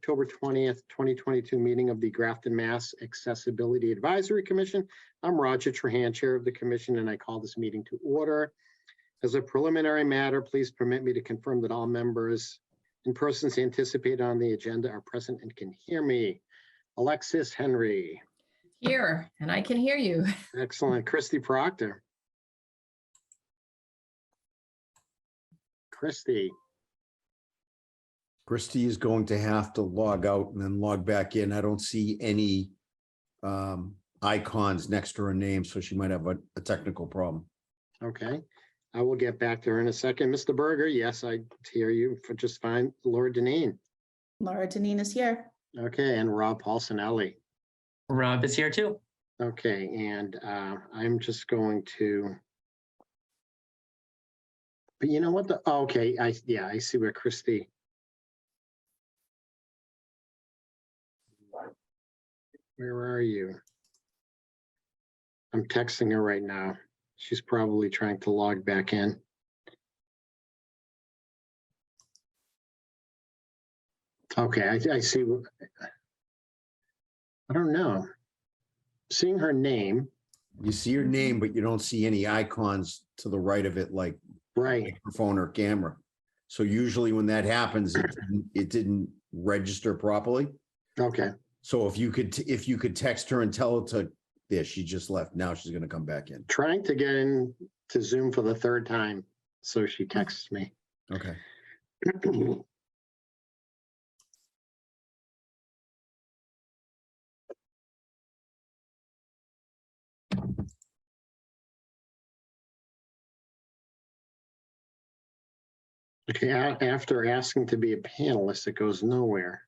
October 20th, 2022 meeting of the Grafton, Mass. Accessibility Advisory Commission. I'm Roger Trahan, Chair of the Commission, and I call this meeting to order. As a preliminary matter, please permit me to confirm that all members and persons anticipated on the agenda are present and can hear me. Alexis Henry. Here, and I can hear you. Excellent. Christy Proctor. Christy. Christy is going to have to log out and then log back in. I don't see any icons next to her name, so she might have a technical problem. Okay. I will get back to her in a second. Mr. Berger, yes, I hear you for just fine. Laura Deneen. Laura Deneen is here. Okay, and Rob Paulsonelli. Rob is here too. Okay, and I'm just going to. But you know what? Okay, I see where Christy. Where are you? I'm texting her right now. She's probably trying to log back in. Okay, I see. I don't know. Seeing her name. You see her name, but you don't see any icons to the right of it, like Right. microphone or camera. So usually when that happens, it didn't register properly. Okay. So if you could text her and tell her to, yeah, she just left. Now she's going to come back in. Trying to get in to Zoom for the third time. So she texts me. Okay. Okay, after asking to be a panelist, it goes nowhere.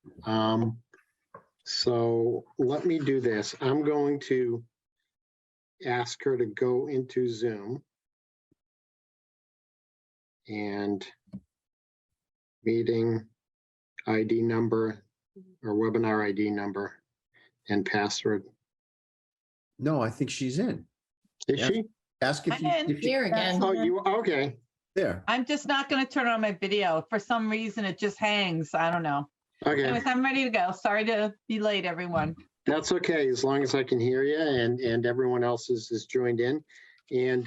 So let me do this. I'm going to ask her to go into Zoom and meeting ID number or webinar ID number and password. No, I think she's in. Is Yeah. she? Ask if I'm you, in. if you Here again. Oh, you, okay. there. I'm just not going to turn on my video. For some reason, it just hangs. I don't know. Okay, Anyways, I'm ready to go. Sorry to be late, everyone. that's okay, as long as I can hear you and everyone else is joined in. And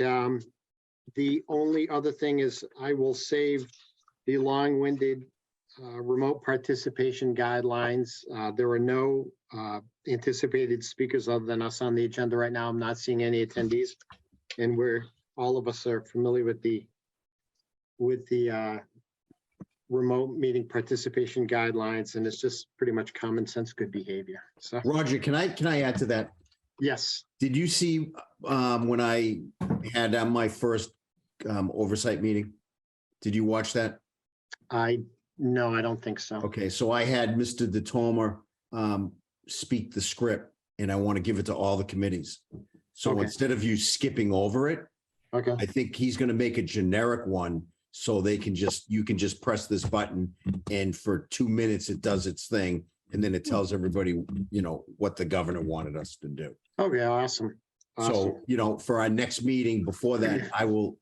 the only other thing is I will save the long-winded remote participation guidelines. There are no anticipated speakers other than us on the agenda right now. I'm not seeing any attendees. And all of us are familiar with the remote meeting participation guidelines, and it's just pretty much common sense, good behavior. So, Roger, can I add to that? yes, Did you see when I had my first oversight meeting? Did you watch that? no, I don't think so. Okay, so I had Mr. DeTomer speak the script, and I want to give it to all the committees. So Okay. instead of you skipping over it, Okay, I think he's going to make a generic one so you can just press this button, and for 2 minutes it does its thing, and then it tells everybody, what the governor wanted us to do. okay, awesome. So, for our next meeting before that, I will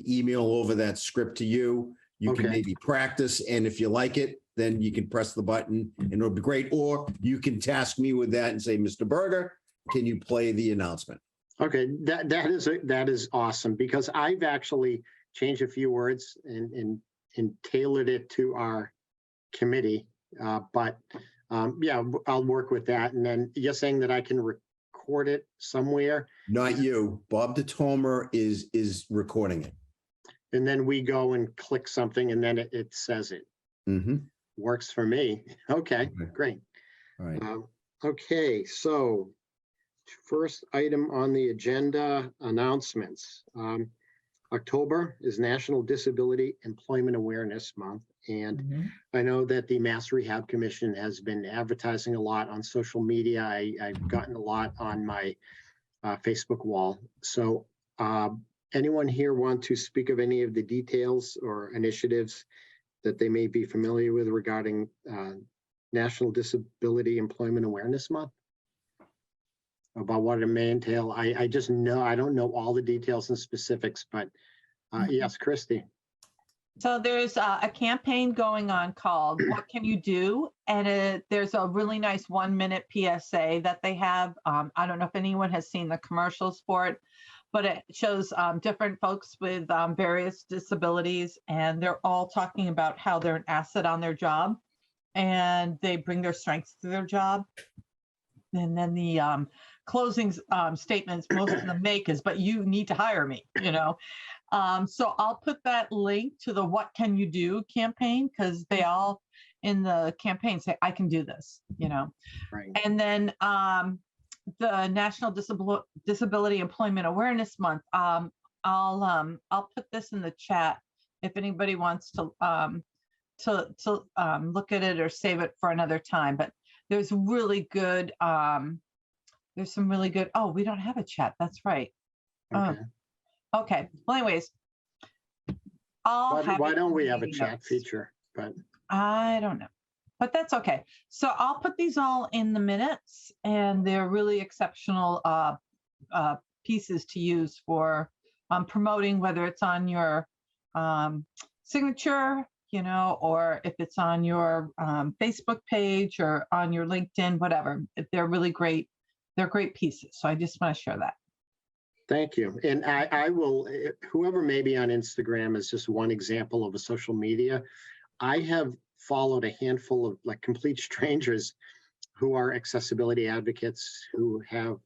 email over that script to you. You can Okay. maybe practice, and if you like it, then you can press the button and it'll be great. Or you can task me with that and say, Mr. Berger, can you play the announcement? Okay, that is awesome, because I've actually changed a few words and tailored it to our committee. But yeah, I'll work with that. And then you're saying that I can record it somewhere, Not you. Bob DeTomer is recording it. and then we go and click something, and then it says it. Mm-hmm. Works for me. Okay, Okay. great. All right. Okay, so first item on the agenda, announcements. October is National Disability Employment Awareness Month. And Mhm. I know that the Mass Rehab Commission has been advertising a lot on social media. I've gotten a lot on my Facebook wall. So anyone here want to speak of any of the details or initiatives that they may be familiar with regarding National Disability Employment Awareness Month? About what it may entail. I just know, I don't know all the details and specifics, but yes, Christy. So there's a campaign going on called "What Can You Do?" and there's a really nice 1-minute PSA that they have. I don't know if anyone has seen the commercials for it, but it shows different folks with various disabilities, and they're all talking about how they're an asset on their job, and they bring their strengths to their job. And then the closing statements most of them make is, "But you need to hire me," you know. So I'll put that link to the "What Can You Do" campaign, because they all in the campaign say, "I can do this," you know. Right. And then the National Disability Employment Awareness Month. I'll put this in the chat if anybody wants to look at it or save it for another time. But there's really good. There's some really good. Oh, we don't have a chat. That's right. Okay. Okay. Well, anyways, Why don't we have a meeting chat notes. feature? But I don't know, but that's okay. So I'll put these all in the minutes, and they're really exceptional pieces to use for promoting, whether it's on your signature, you know, or if it's on your Facebook page or on your LinkedIn, whatever. They're really great. They're great pieces. So I just want to share that. thank you. And I will, whoever may be on Instagram is just one example of a social media. I have followed a handful of like complete strangers who are accessibility advocates who have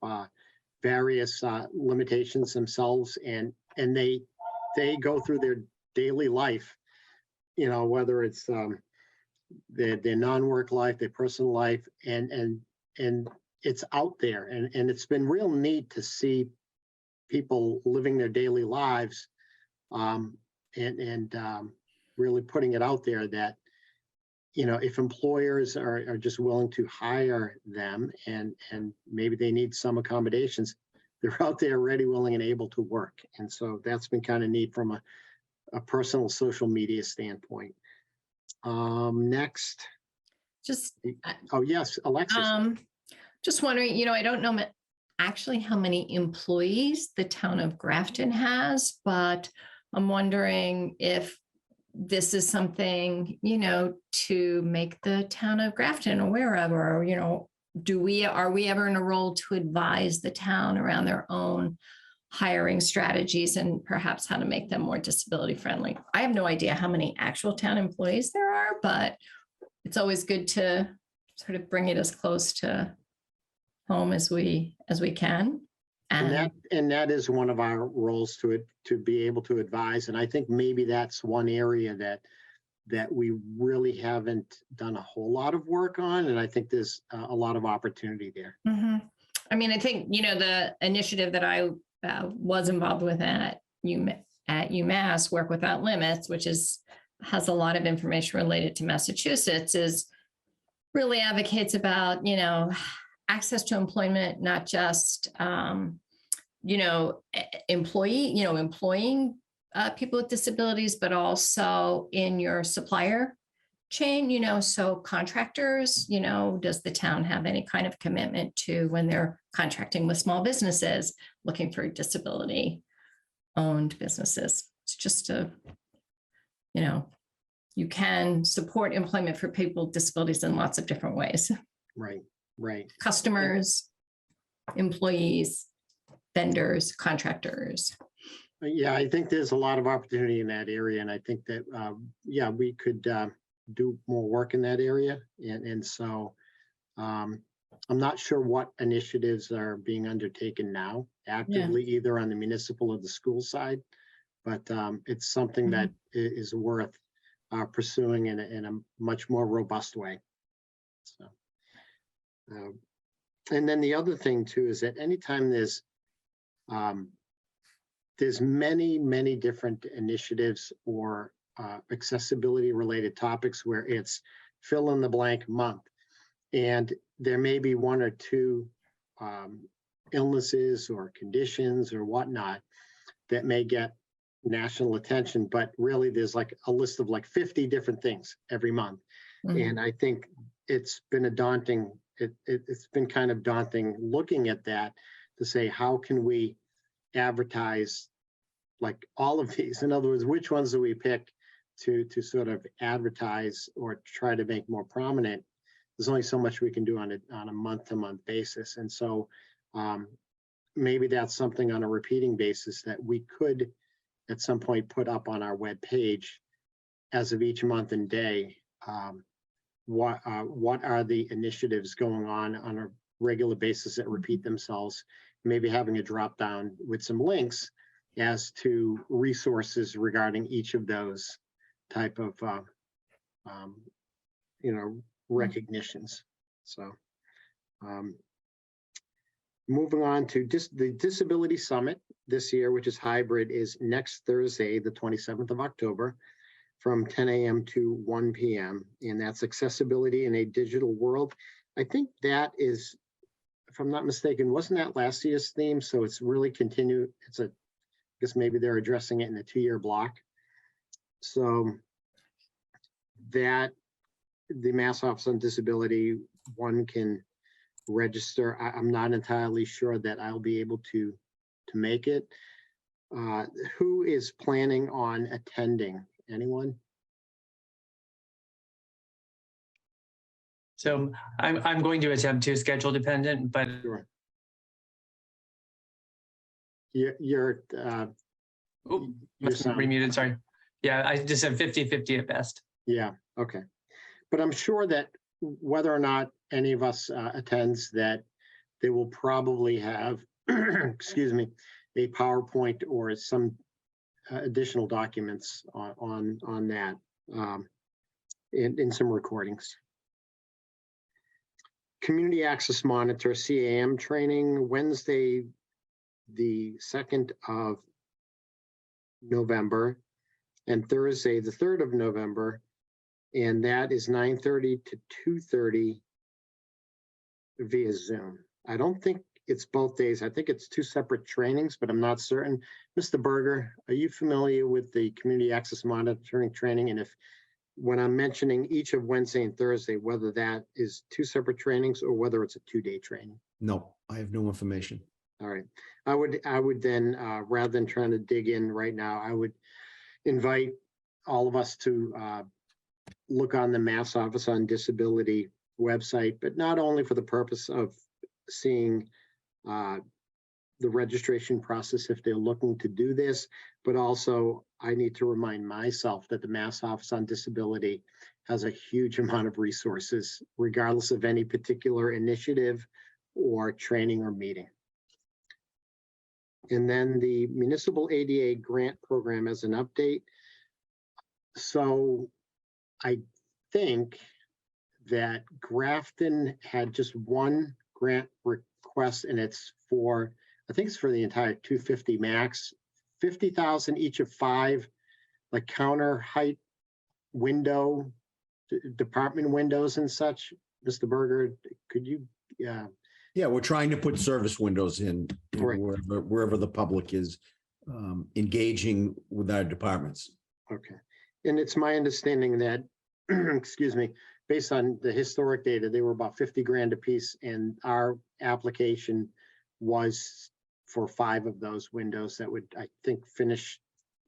various limitations themselves, and they go through their daily life, you know, whether it's their non-work life, their personal life, and it's out there, and it's been real neat to see people living their daily lives, and really putting it out there that, you know, if employers are just willing to hire them, and maybe they need some accommodations, they're out there ready, willing, and able to work. And so that's been kind of neat from a personal social media standpoint. Next. Just, Oh, yes, Alexis. just wondering, you know, I don't know actually how many employees the town of Grafton has, but I'm wondering if this is something, you know, to make the town of Grafton aware of, or, you know, are we ever in a role to advise the town around their own hiring strategies and perhaps how to make them more disability friendly? I have no idea how many actual town employees there are, but it's always good to sort of bring it as close to home as we can. And that is one of our roles to be able to advise. And I think maybe that's one area that we really haven't done a whole lot of work on. And I think there's a lot of opportunity there. Mm-hmm. I mean, I think, you know, the initiative that I was involved with at UMass, Work Without Limits, which has a lot of information related to Massachusetts, is really advocates about, you know, access to employment, not just, you know, employing people with disabilities, but also in your supplier chain, you know, so contractors, you know, does the town have any kind of commitment to when they're contracting with small businesses looking for disability owned businesses? It's just a, you know, you can support employment for people with disabilities in lots of different ways. Right. Customers, employees, vendors, contractors. Yeah, I think there's a lot of opportunity in that area. And I think that, yeah, we could do more work in that area. And so I'm not sure what initiatives are being undertaken now actively, either on the municipal or the school side, but it's something that is worth pursuing in a much more robust way. So, and then the other thing too is that anytime there's many different initiatives or accessibility related topics where it's fill in the blank month, and there may be one or two illnesses or conditions or whatnot that may get national attention, but really there's like a list of like 50 different things every month. And I think it's been it's been kind of daunting looking at that to say, how can we advertise like all of these? In other words, which ones do we pick to sort of advertise or try to make more prominent, there's only so much we can do on a month-to-month basis. And so maybe that's something on a repeating basis that we could at some point put up on our web page as of each month and day. What are the initiatives going on a regular basis that repeat themselves? Maybe having a drop down with some links as to resources regarding each of those type of recognitions. So moving on to the Disability Summit this year, which is hybrid, is next Thursday, the 27th of October, from 10 a.m. to 1 p.m. And that's accessibility in a digital world. I think that is, if I'm not mistaken, wasn't that last year's theme? So it's really continued. I guess maybe they're addressing it in a 2-year block. So that the Mass Office on Disability, one can register. I'm not entirely sure that I'll be able to make it. Who is planning on attending? Anyone? So I'm going to attempt to, schedule dependent, but Sure. You're must have been remuted, sorry. Yeah, I just said 50-50 at best. Yeah, okay. But I'm sure that whether or not any of us attends, that they will probably have, excuse me, a PowerPoint or some additional documents on that in some recordings. Community Access Monitor, CAM training, Wednesday, the 2nd of November, and Thursday, the 3rd of November, and that is 9:30 to 2:30 via Zoom. I don't think it's both days. I think it's 2 separate trainings, but I'm not certain. Mr. Berger, are you familiar with the Community Access Monitoring training? And if, when I'm mentioning each of Wednesday and Thursday, whether that is 2 separate trainings or whether it's a 2-day training? No, I have no information. All right. I would then, rather than trying to dig in right now, I would invite all of us to look on the Mass Office on Disability website, but not only for the purpose of seeing the registration process if they're looking to do this, but also I need to remind myself that the Mass Office on Disability has a huge amount of resources, regardless of any particular initiative or training or meeting. And then the Municipal ADA Grant Program as an update. So I think that Grafton had just one grant request, and it's for, I think it's for the entire 250 max, 50,000 each of 5, like counter height window, department windows and such. Mr. Berger, could you, Yeah, we're trying to put service windows in Right. wherever the public is engaging with our departments. okay. And it's my understanding that, excuse me, based on the historic data, they were about 50 grand a piece, and our application was for 5 of those windows that would, I think, finish,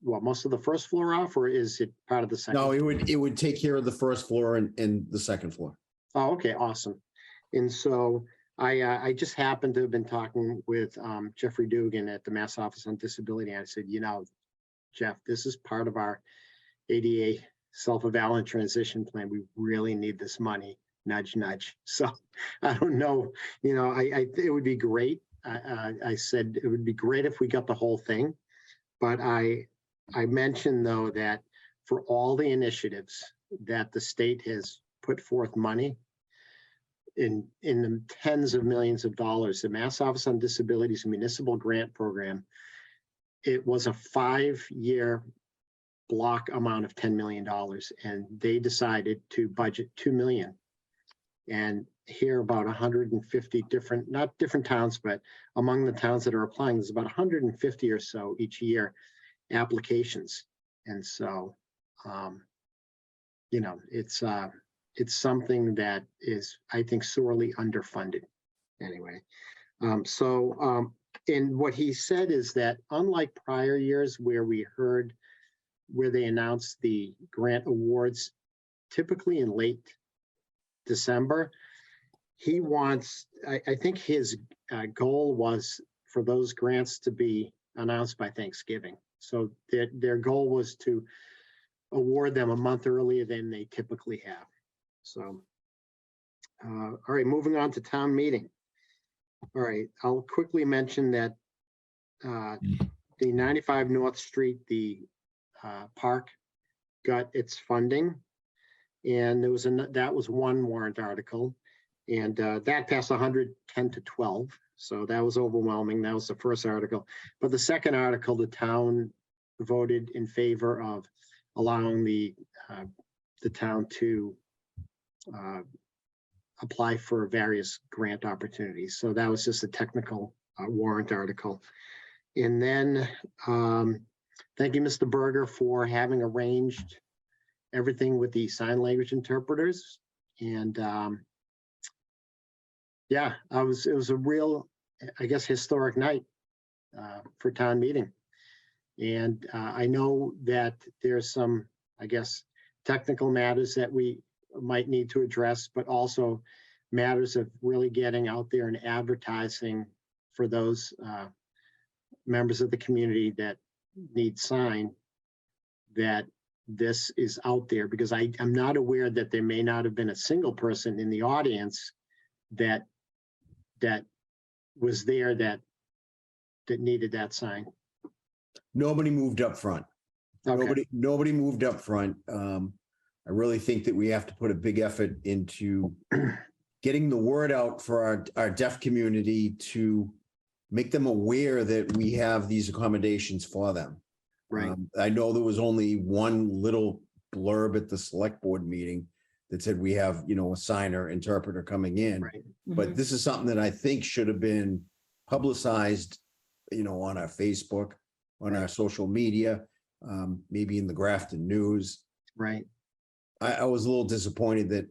well, most of the first floor off, or is it part of the second? No, it would take care of the first floor and the second floor. Oh, okay, awesome. And so I just happened to have been talking with Jeffrey Dugan at the Mass Office on Disability. And I said, you know, Jeff, this is part of our ADA self-evaluation transition plan. We really need this money, nudge, nudge. So I don't know, you know, it would be great. I said it would be great if we got the whole thing. But I mentioned, though, that for all the initiatives that the state has put forth money in the tens of millions of dollars, the Mass Office on Disability's municipal grant program, it was a 5-year block amount of $10 million, and they decided to budget $2 million. And here about 150 different, not different towns, but among the towns that are applying, there's about 150 or so each year applications. And so, you know, it's something that is, I think, sorely underfunded anyway. And what he said is that unlike prior years where we heard where they announce the grant awards, typically in late December. He wants, I think his goal was for those grants to be announced by Thanksgiving. So their goal was to award them a month earlier than they typically have. So, all right, moving on to town meeting. All right, I'll quickly mention that the 95 North Street, the park got its funding. And there was that was one warrant article, and that passed 110 to 12. So that was overwhelming. That was the first article. But the second article, the town voted in favor of allowing the town to apply for various grant opportunities. So that was just a technical warrant article. And then thank you, Mr. Berger, for having arranged everything with the sign language interpreters. And yeah, it was a real, I guess, historic night for town meeting. And I know that there's some, I guess, technical matters that we might need to address, but also matters of really getting out there and advertising for those members of the community that need sign, that this is out there, because I'm not aware that there may not have been a single person in the audience that was there that needed that sign. Nobody moved up front. Okay. Nobody moved up front. I really think that we have to put a big effort into getting the word out for our deaf community to make them aware that we have these accommodations for them. Right. I know there was only one little blurb at the select board meeting that said we have, a signer interpreter coming in. Right. But this is something that I think should have been publicized, on our Facebook, on our social media, maybe in the Grafton News. Right. I was a little disappointed that,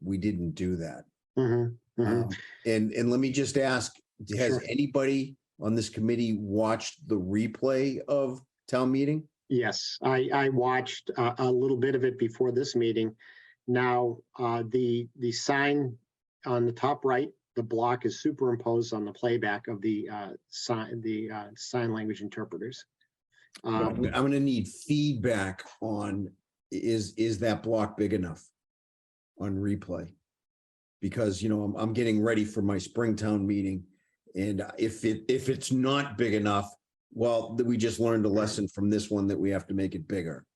we didn't do that. Mm-hmm. Mm-hmm. And let me just ask, has Sure. anybody on this committee watched the replay of town meeting? Yes, I watched a little bit of it before this meeting. Now, the sign on the top right, the block is superimposed on the playback of the sign language interpreters. I'm going to need feedback on, is that block big enough on replay? Because, I'm getting ready for my Springtown meeting. And if it's not big enough, well, we just learned a lesson from this one that we have to make it bigger.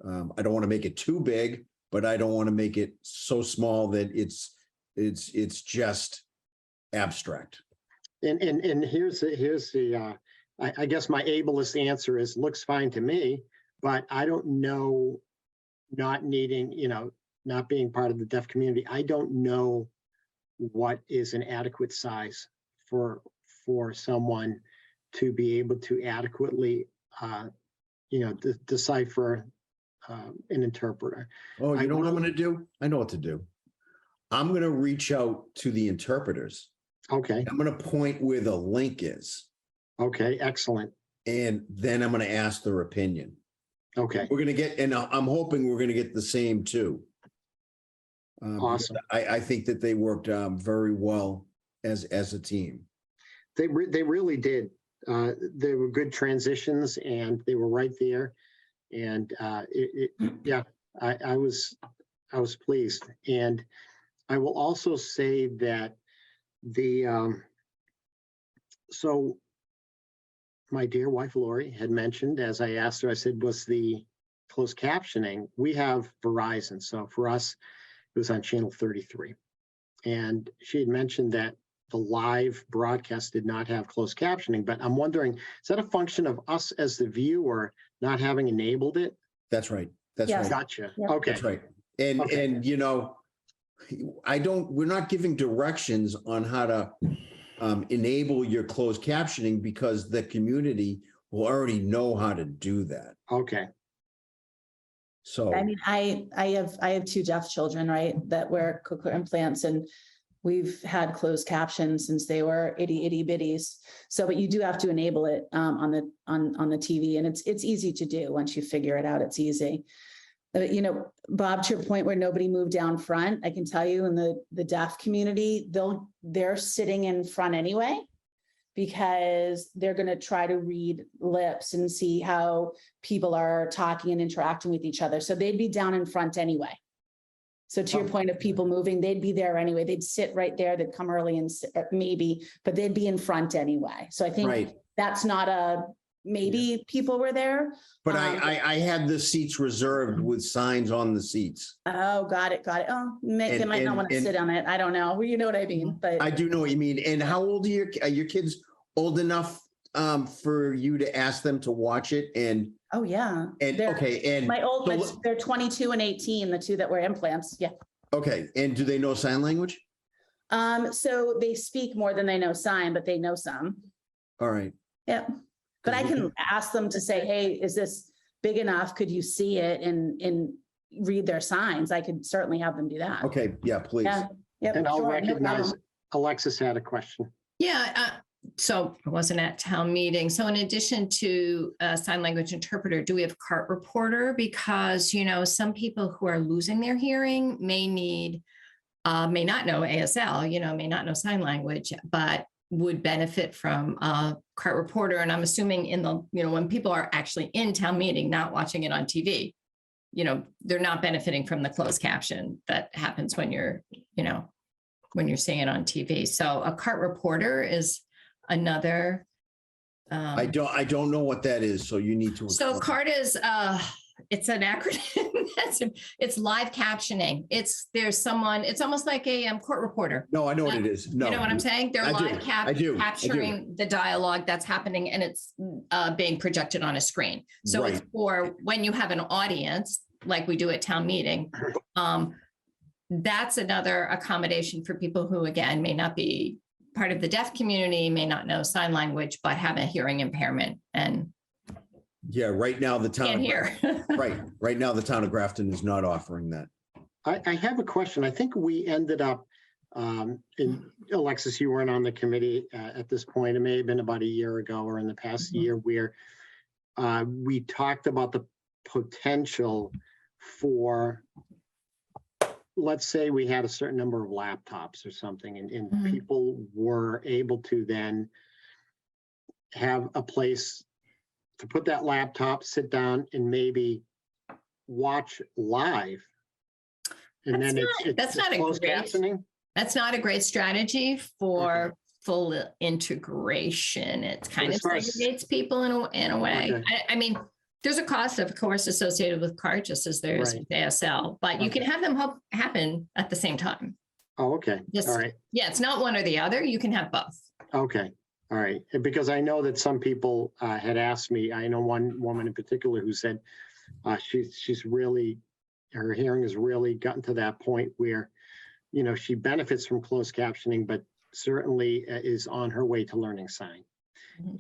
I don't want to make it too big, but I don't want to make it so small that it's just abstract. And here's the I guess my ableist answer is looks fine to me, but I don't know, not needing, not being part of the deaf community, I don't know what is an adequate size for someone to be able to adequately, decipher an interpreter. Oh, you know what I'm going to do? I know what to do. I'm going to reach out to the interpreters. Okay. I'm going to point where the link is. Okay. Excellent. And then I'm going to ask their opinion. Okay. We're going to get, and I'm hoping we're going to get the same too. Awesome. I think that they worked very well as a team. They really did. They were good transitions, and they were right there. And yeah, I was pleased. And I will also say that so my dear wife Lori had mentioned, as I asked her, I said, was the closed captioning? We have Verizon, so for us, it was on channel 33. And she had mentioned that the live broadcast did not have closed captioning, but I'm wondering, is that a function of us as the viewer not having enabled it? That's right. That's Yes. right. Gotcha. Yep. Okay. That's right. And, Okay. and, we're not giving directions on how to enable your closed captioning because the community will already know how to do that. Okay. So, I mean, I have two deaf children, right, that wear cochlear implants, and We've had closed captions since they were itty bitties. So, but you do have to enable it on the TV, and it's easy to do. Once you figure it out, it's easy. You know, Bob, to your point where nobody moved down front, I can tell you in the deaf community, they're sitting in front anyway, because they're going to try to read lips and see how people are talking and interacting with each other. So they'd be down in front anyway. So to your point of people moving, they'd be there anyway. They'd sit right there. They'd come early and maybe, but they'd be in front anyway. So I think Right. that's not a, maybe people were there. But I had the seats reserved with signs on the seats. Oh, got it. Oh, they might not want to sit on it. I don't know. Well, you know what I mean, but. I do know what you mean. And how old are your kids? Old enough for you to ask them to watch it? And Oh, yeah. and okay, and My old, so they're 22 and 18, the two that wear implants. Yeah. okay, and do they know sign language? So they speak more than they know sign, but they know some. All right. Yeah. But I can ask them to say, hey, is this big enough? Could you see it and read their signs? I could certainly have them do that. Okay, yeah, please. Yeah. Yep, And I'll sure, no recognize problem. Alexis had a question. Yeah, so I wasn't at town meeting. So in addition to a sign language interpreter, do we have cart reporter? Because, you know, some people who are losing their hearing may not know ASL, you know, may not know sign language, but would benefit from a cart reporter. And I'm assuming when people are actually in town meeting, not watching it on TV, you know, they're not benefiting from the closed caption that happens when you're seeing it on TV. So a cart reporter is another. I don't know what that is, so you need to. So explain. CART is it's an acronym. It's live captioning. It's almost like a court reporter. No, I know what it is. No. You know what I'm saying? They're I do. live I do. capturing the dialogue that's happening, and it's being projected on a screen. So it's Right. for when you have an audience, like we do at town meeting. That's another accommodation for people who, again, may not be part of the deaf community, may not know sign language, but have a hearing impairment and Yeah, right now the town. can't hear. Right now the town of Grafton is not offering that. I have a question. I think we ended up, Alexis, you weren't on the committee at this point. It may have been about a year ago or in the past year where we talked about the potential for, let's say we had a certain number of laptops or something, and people were able to then have a place to put that laptop, sit down, and maybe watch live. And That's not a closed great- captioning. That's not a great strategy for full integration. It kind of as far as- segregates people in a way. Okay. I mean, there's a cost, of course, associated with CART, just as there is Right. with ASL, but you can Okay. have them happen at the same time. Oh, okay. Yes. All right. Yeah, it's not one or the other. You can have both. Okay. All right. Because I know that some people had asked me, I know one woman in particular who said she's really, her hearing has really gotten to that point where, you know, she benefits from closed captioning, but certainly is on her way to learning sign.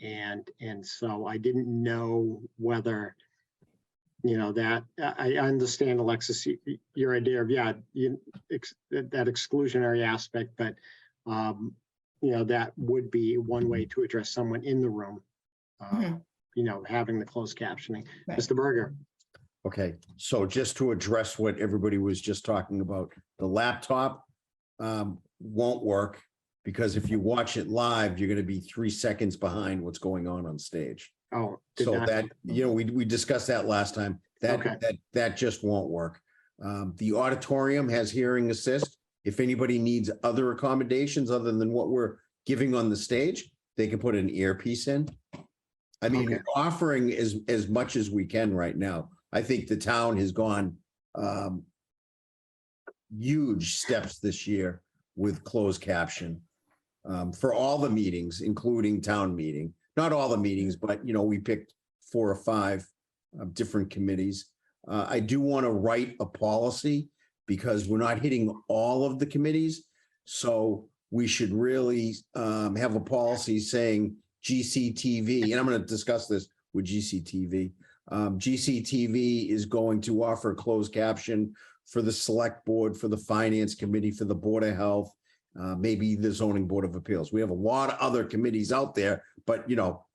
And so I didn't know whether, you know, that I understand, Alexis, your idea of, that exclusionary aspect, but, you know, that would be one way to address someone in the room, you know, having the closed captioning. Right. Mr. Berger. Okay, so just to address what everybody was just talking about, the laptop won't work because if you watch it live, you're going to be 3 seconds behind what's going on stage. Oh, So that, you know, we discussed that last time. Okay. That just won't work. The auditorium has hearing assist. If anybody needs other accommodations other than what we're giving on the stage, they can put an earpiece in. I mean, Okay. we're offering as much as we can right now. I think the town has gone huge steps this year with closed caption for all the meetings, including town meeting. Not all the meetings, but, you know, we picked 4 or 5 different committees. I do want to write a policy because we're not hitting all of the committees. So we should really have a policy saying GCTV, and I'm going to discuss this with GCTV. GCTV is going to offer closed caption for the select board, for the finance committee, for the board of health, maybe the zoning board of appeals. We have a lot of other committees out there, but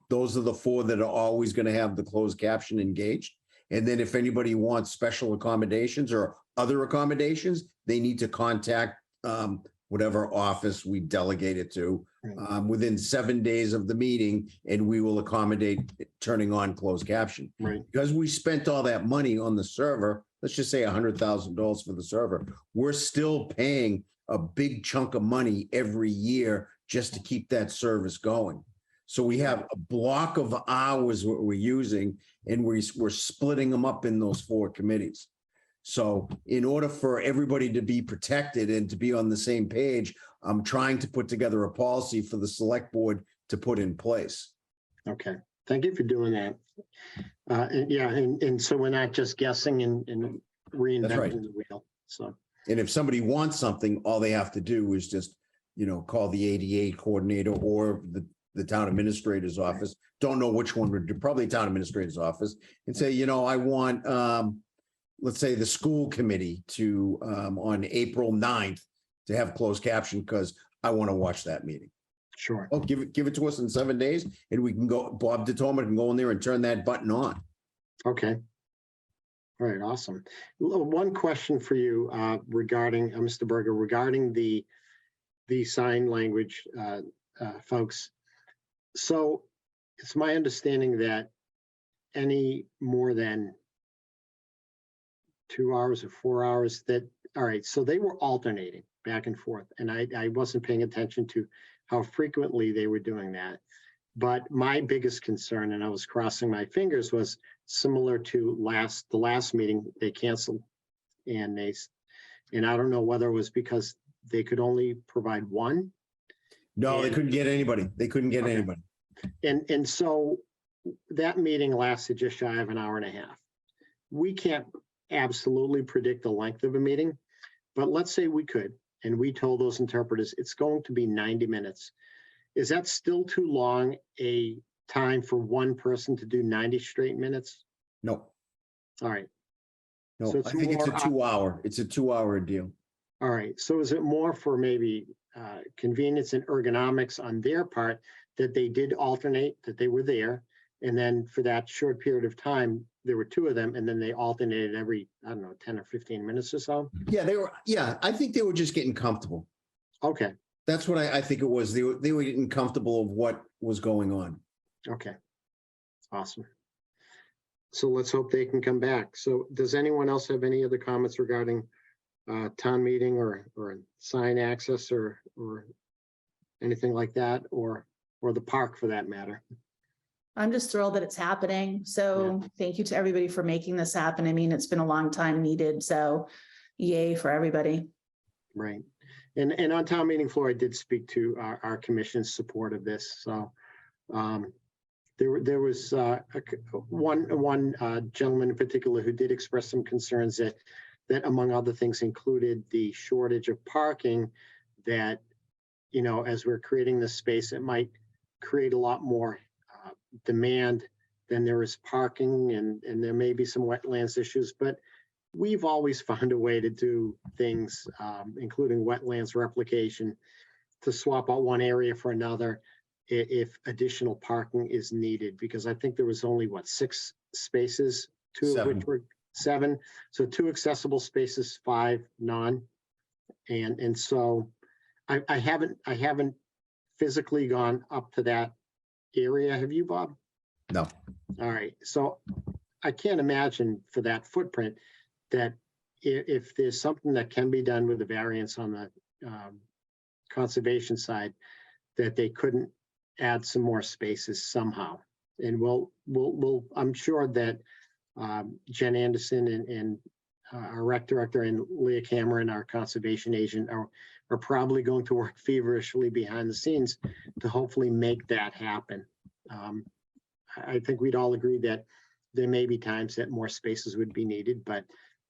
those are the four that are always going to have the closed caption engaged. And then if anybody wants special accommodations or other accommodations, they need to contact whatever office we delegate it to within 7 days of the meeting, and we will accommodate turning on closed caption. Right. Because we spent all that money on the server, let's just say $100,000 for the server, we're still paying a big chunk of money every year just to keep that service going. So we have a block of hours what we're using, and we're splitting them up in those four committees. So in order for everybody to be protected and to be on the same page, I'm trying to put together a policy for the select board to put in place. Okay, thank you for doing that. And so we're not just guessing and reinventing the wheel. So. And if somebody wants something, all they have to do is just, call the ADA coordinator or the town administrator's office. Don't know which one would do, probably town administrator's office, and say, I want, let's say the school committee to, on April 9th to have closed caption because I want to watch that meeting. Sure. Oh, give it to us in 7 days and we can go, Bob DeToma can go in there and turn that button on. Okay. All right, awesome. One question for you regarding, Mr. Berger, regarding the sign language folks. So it's my understanding that any more than 2 hours or 4 hours all right, so they were alternating back and forth, and I wasn't paying attention to how frequently they were doing that. But my biggest concern, and I was crossing my fingers, was similar to the last meeting they canceled, and I don't know whether it was because they could only provide one. No, they couldn't get anybody. They couldn't get anybody. And so that meeting lasted just shy of an hour and a half. We can't absolutely predict the length of a meeting, but let's say we could, and we told those interpreters it's going to be 90 minutes. Is that still too long a time for one person to do 90 straight minutes? No. All right. No, So I think it's a 2-hour. It's a 2-hour deal. All right. So is it more for maybe convenience and ergonomics on their part that they did alternate, that they were there, and then for that short period of time, there were two of them, and then they alternated every, I don't know, 10 or 15 minutes or so? Yeah, I think they were just getting comfortable. Okay. That's what I think it was. They were getting comfortable of what was going on. Okay. Awesome. So let's hope they can come back. So does anyone else have any other comments regarding town meeting or sign access or anything like that, or the park for that matter? I'm just thrilled that it's happening. So thank you to everybody for making this happen. I mean, it's been a long time needed. So yay for everybody. Right. And on town meeting floor, I did speak to our commission's support of this. So there was one gentleman in particular who did express some concerns that among other things included the shortage of parking, that, as we're creating this space, it might create a lot more demand than there is parking, and there may be some wetlands issues, but we've always found a way to do things, including wetlands replication, to swap out one area for another if additional parking is needed, because I think there was only, 6 spaces, 2 of which were 7. So 2 accessible spaces, 5 none. And so I haven't physically gone up to that area. Have you, Bob? No. All right. So I can't imagine for that footprint that if there's something that can be done with the variance on the conservation side, that they couldn't add some more spaces somehow. And I'm sure that Jen Anderson and our rec director and Leah Cameron, our conservation agent, are probably going to work feverishly behind the scenes to hopefully make that happen. I think we'd all agree that there may be times that more spaces would be needed, but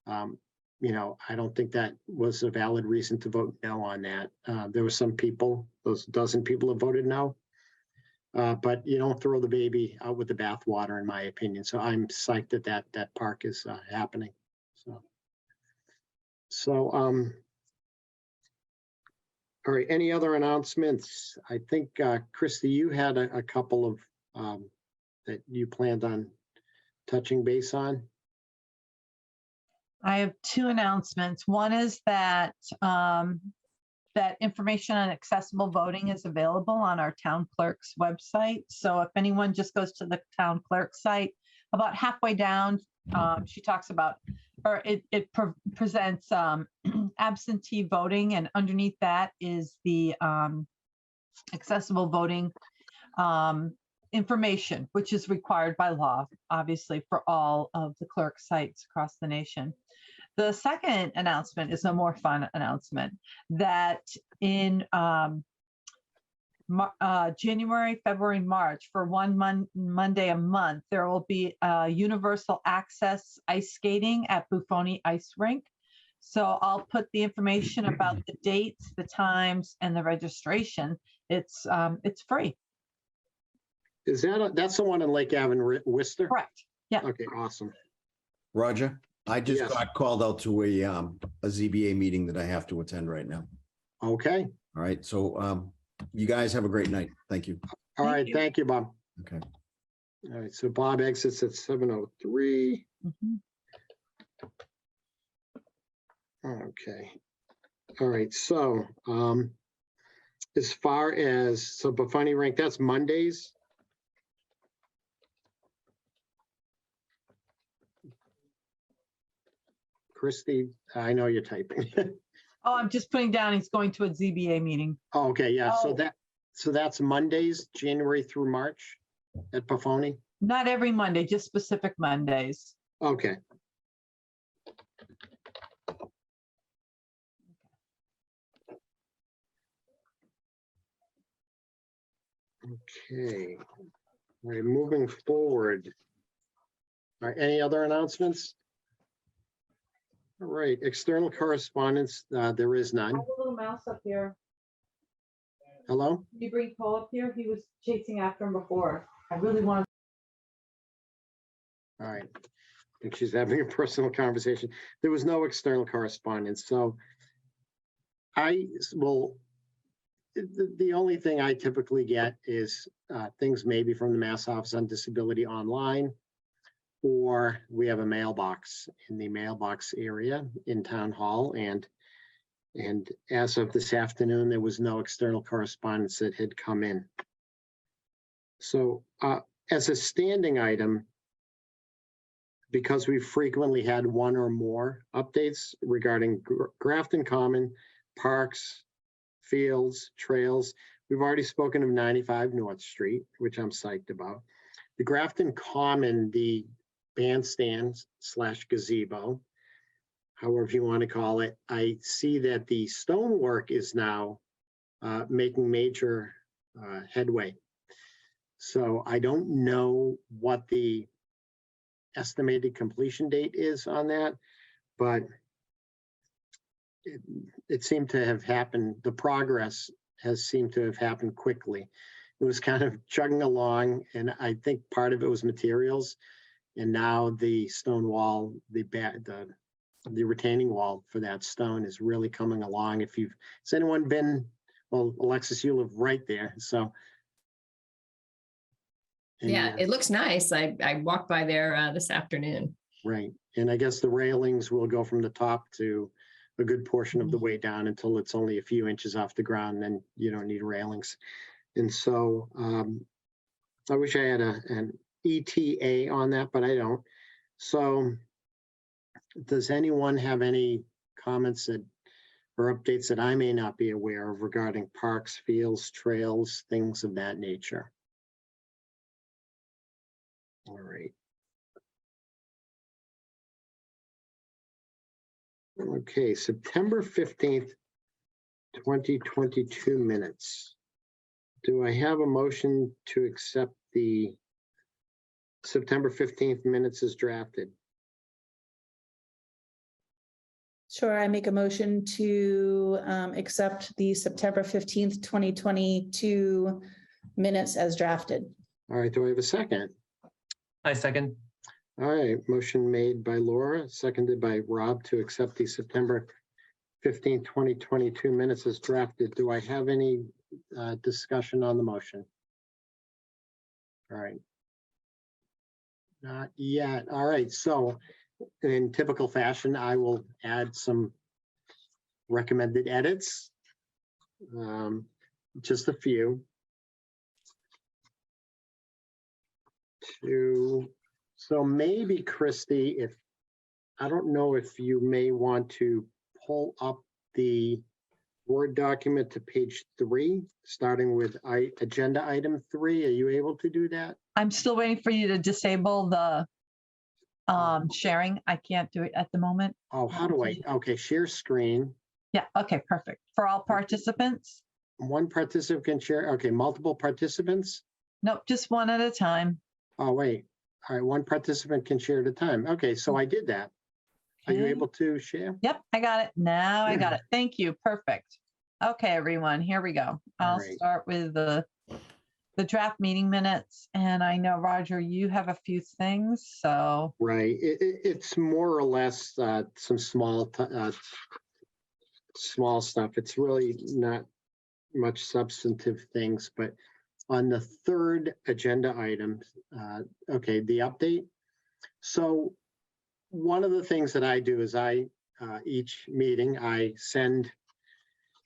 I don't think that was a valid reason to vote no on that. There were some people, those dozen people have voted no, but you don't throw the baby out with the bathwater, in my opinion. So I'm psyched that park is happening. So All right, any other announcements? I think, Christy, you had a couple of that you planned on touching base on. I have two announcements. One is that that information on accessible voting is available on our town clerk's website. So if anyone just goes to the town clerk site, about halfway down, she talks about, or it presents absentee voting, and underneath that is the accessible voting information, which is required by law, obviously, for all of the clerk sites across the nation. The second announcement is a more fun announcement that in January, February, March, for one Monday a month, there will be universal access ice skating at Buffoni Ice Rink. So I'll put the information about the dates, the times, and the registration. It's free. Is that, that's the one in Lake Avenue, Worcester? Correct. Yeah. Okay, awesome. Roger, I just Yes. got called out to a ZBA meeting that I have to attend right now. Okay, All right, so you guys have a great night. Thank you. all Thank right, you. thank you, Bob. Okay. All right, so Bob exits at 7:03. Mhm. Okay. All right, so as far as, so Buffoni Rink, that's Mondays? Christy, I know you're typing. Oh, I'm just putting down, he's going to a ZBA meeting. Oh, okay, yeah, so Oh. that's Mondays, January through March at Buffoni? Not every Monday, just specific Mondays. Okay. Okay. All right, moving forward. All right, any other announcements? All right, external correspondence, there is none. I have a little mouse up here. Hello? Can you bring Paul up here? He was chasing after him before. I really want. All right. I think she's having a personal conversation. There was no external correspondence, so I will, the only thing I typically get is things maybe from the Mass Office on Disability online, or we have a mailbox in the mailbox area in Town Hall, and as of this afternoon, there was no external correspondence that had come in. So as a standing item, because we've frequently had one or more updates regarding Grafton Common, parks, fields, trails. We've already spoken of 95 North Street, which I'm psyched about. The Grafton Common, the bandstands / gazebo, however you want to call it, I see that the stonework is now making major headway. So I don't know what the estimated completion date is on that, but it seemed to have happened. The progress has seemed to have happened quickly. It was kind of chugging along, and I think part of it was materials, and now the stone wall, the retaining wall for that stone is really coming along. Has anyone been? Well, Alexis, you live right there, so. Yeah, it looks nice. I walked by there this afternoon. Right, and I guess the railings will go from the top to a good portion of the way down until it's only a few inches off the ground, then you don't need railings. And so I wish I had an ETA on that, but I don't. So does anyone have any comments or updates that I may not be aware of regarding parks, fields, trails, things of that nature? All right. Okay, September 15th, 2022 minutes. Do I have a motion to accept the September 15th minutes as drafted? Sure, I make a motion to accept the September 15th, 2022 minutes as drafted. All right, do I have a second? I second. All right, motion made by Laura, seconded by Rob to accept the September 15, 2022 minutes is drafted. Do I have any discussion on the motion? All right. Not yet. All right. So in typical fashion, I will add some recommended edits. Just a few. So maybe Christy, if I don't know if you may want to pull up the Word document to page 3, starting with agenda item 3. Are you able to do that? I'm still waiting for you to disable the sharing. I can't do it at the moment. Oh, how do I? Okay, share screen. Yeah, okay, perfect. For all participants? One participant can share. Okay, multiple participants. Nope, just one at a time. Oh, wait. All right, one participant can share at a time. Okay, so I did that. Are you Okay. able to share? Yep, I got it. Now I got it. Thank you. Perfect. Okay, everyone, here we go. I'll right. start with the draft meeting minutes. And I know, Roger, you have a few things, so. Right. It's more or less some small stuff. It's really not much substantive things, but on the third agenda item, okay, the update. So one of the things that I do is each meeting, I send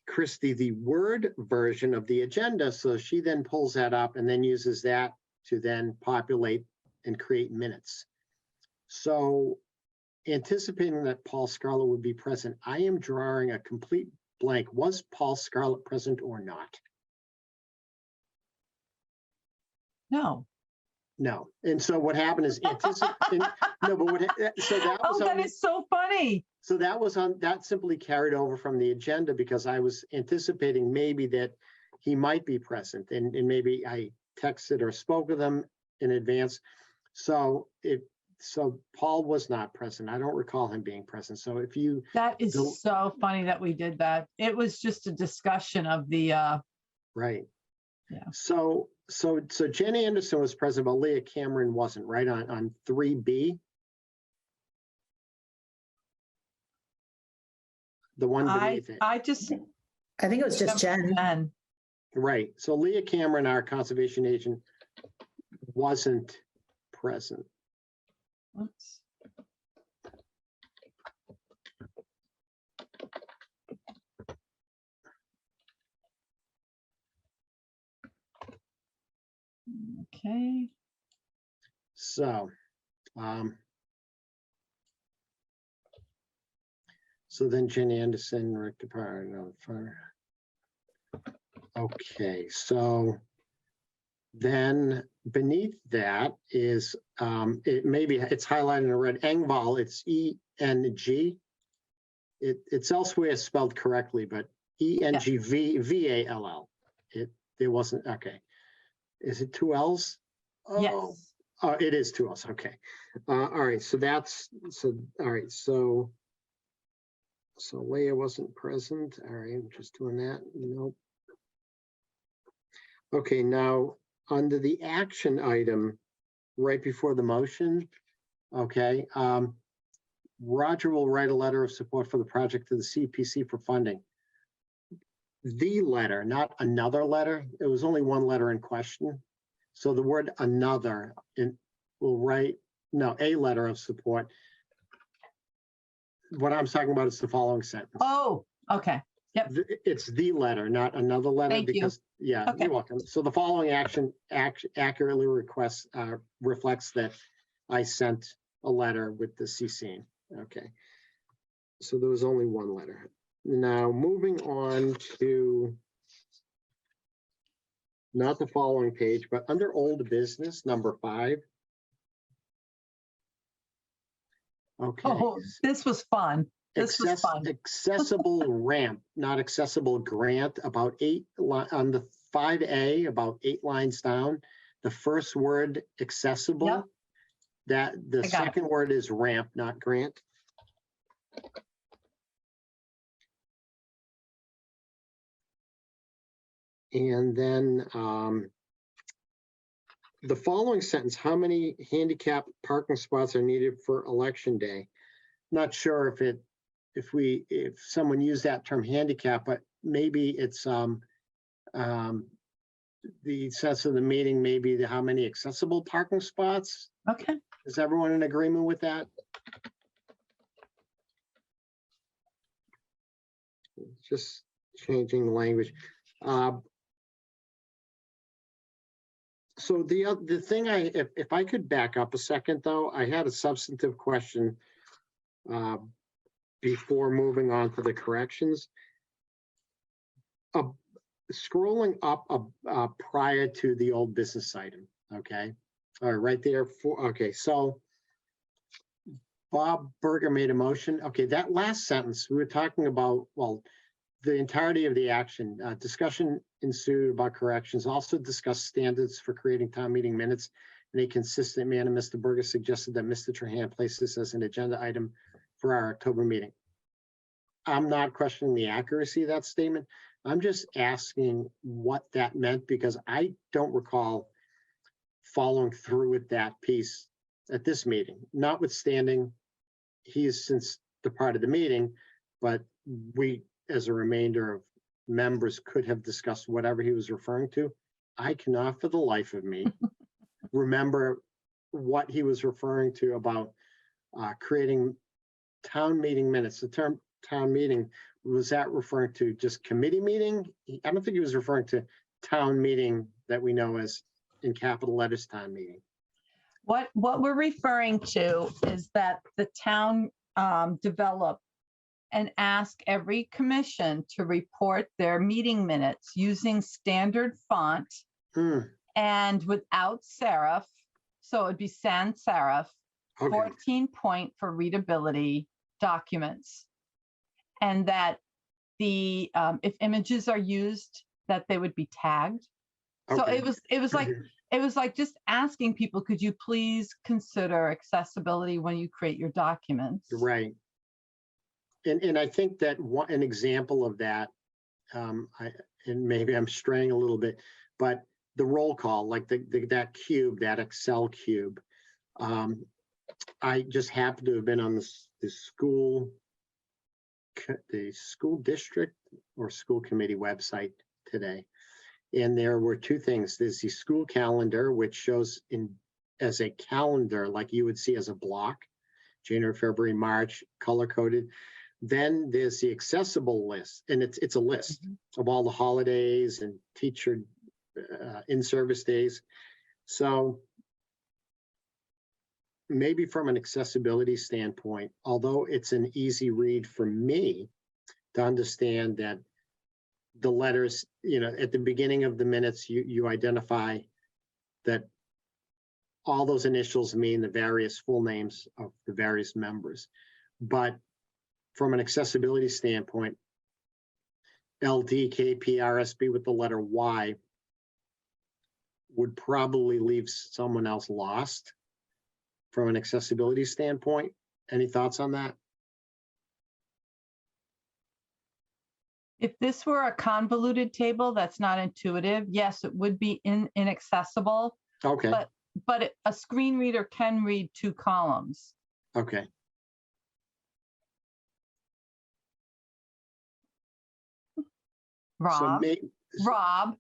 Christy the Word version of the agenda. So she then pulls that up and then uses that to then populate and create minutes. So anticipating that Paul Scarlett would be present, I am drawing a complete blank. Was Paul Scarlett present or not? No. No. And so what happened is no, but so that was That is so funny. So that simply carried over from the agenda because I was anticipating maybe that he might be present and maybe I texted or spoke with him in advance. So Paul was not present. I don't recall him being present. So if you. That is so funny that we did that. It was just a discussion of the. Right. Yeah. So Jen Anderson was present, but Leah Cameron wasn't, right, on 3B? The one beneath it. I think it was just Jen. Right. So Leah Cameron, our conservation agent, wasn't present. Oops. Okay. So then Jen Anderson, Rick DeParr, no, okay, so then beneath that is it's highlighted in red. Engvall, it's ENG. It's elsewhere spelled correctly, but ENGVALL. It wasn't okay. Is it 2 L's? Oh, yes. Oh, it is 2 L's. Okay. All right. So all right. So Leah wasn't present. All right. I'm just doing that. Nope. Okay. Now under the action item right before the motion. Okay. Roger will write a letter of support for the project to the CPC for funding. The letter, not another letter. It was only one letter in question. So the word another will write, no, a letter of support. What I'm talking about is the following sentence. Oh, okay. Yep. It's the letter, not another letter. Thank you. Yeah, Okay. You're welcome. So the following action accurately reflects that I sent a letter with the CC. Okay. So there was only one letter. Now moving on to not the following page, but under old business, number 5. Okay. Oh, this was fun. This was fun. Accessible ramp, not accessible grant, about 8 on the 5A, about 8 lines down. The first word accessible, Yep. that the second word is ramp, not grant. And then the following sentence, how many handicap parking spots are needed for election day? Not sure if it if someone used that term handicap, but maybe it's the sense of the meeting, maybe how many accessible parking spots. Okay. Is everyone in agreement with that? Just changing the language. So the thing if I could back up a second though, I had a substantive question before moving on to the corrections. Scrolling up prior to the old business item, okay? All right, right there. Okay, so Bob Berger made a motion. Okay, that last sentence, we were talking about, well, the entirety of the action. Discussion ensued about corrections. Also discussed standards for creating town meeting minutes in a consistent manner. Mr. Berger suggested that Mr. Trahan place this as an agenda item for our October meeting. I'm not questioning the accuracy of that statement. I'm just asking what that meant because I don't recall following through with that piece at this meeting, notwithstanding he has since departed the meeting, but we, as a remainder of members, could have discussed whatever he was referring to. I cannot for the life of me remember what he was referring to about creating town meeting minutes. The term town meeting, was that referring to just committee meeting? I don't think he was referring to town meeting that we know as in capital letters town meeting. What we're referring to is that the town develop and ask every commission to report their meeting minutes using standard font and without serif. So it'd be sans serif, Okay. 14-point for readability documents. And that the if images are used, that they would be tagged. So Okay. it was like just asking people, could you please consider accessibility when you create your documents? Right. And I think that an example of that, and maybe I'm straying a little bit, but the roll call, like that cube, that Excel cube, I just happened to have been on the school district or school committee website today. And there were two things. There's the school calendar, which shows as a calendar, like you would see as a block, January, February, March, color coded. Then there's the accessible list, and it's a list of all the holidays and teacher in-service days. So maybe from an accessibility standpoint, although it's an easy read for me to understand that the letters, at the beginning of the minutes, you identify that all those initials mean the various full names of the various members. But from an accessibility standpoint, LD, KP, RSB with the letter Y would probably leave someone else lost from an accessibility standpoint. Any thoughts on that? If this were a convoluted table that's not intuitive, yes, it would be inaccessible. Okay. But a screen reader can read 2 columns. Okay. Rob. Rob.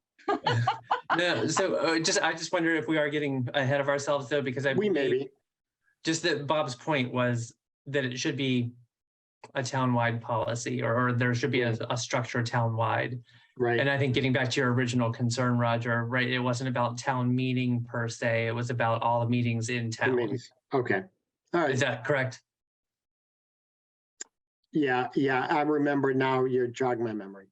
No, so I just wonder if we are getting ahead of ourselves though, because We maybe. Just that Bob's point was that it should be a town-wide policy, or there should be a structure town-wide. Right. And I think getting back to your original concern, Roger, right? It wasn't about town meeting per se. It was about all the meetings in town. Committees. Okay. All right. Is that correct? Yeah. I remember now. You're jogging my memory.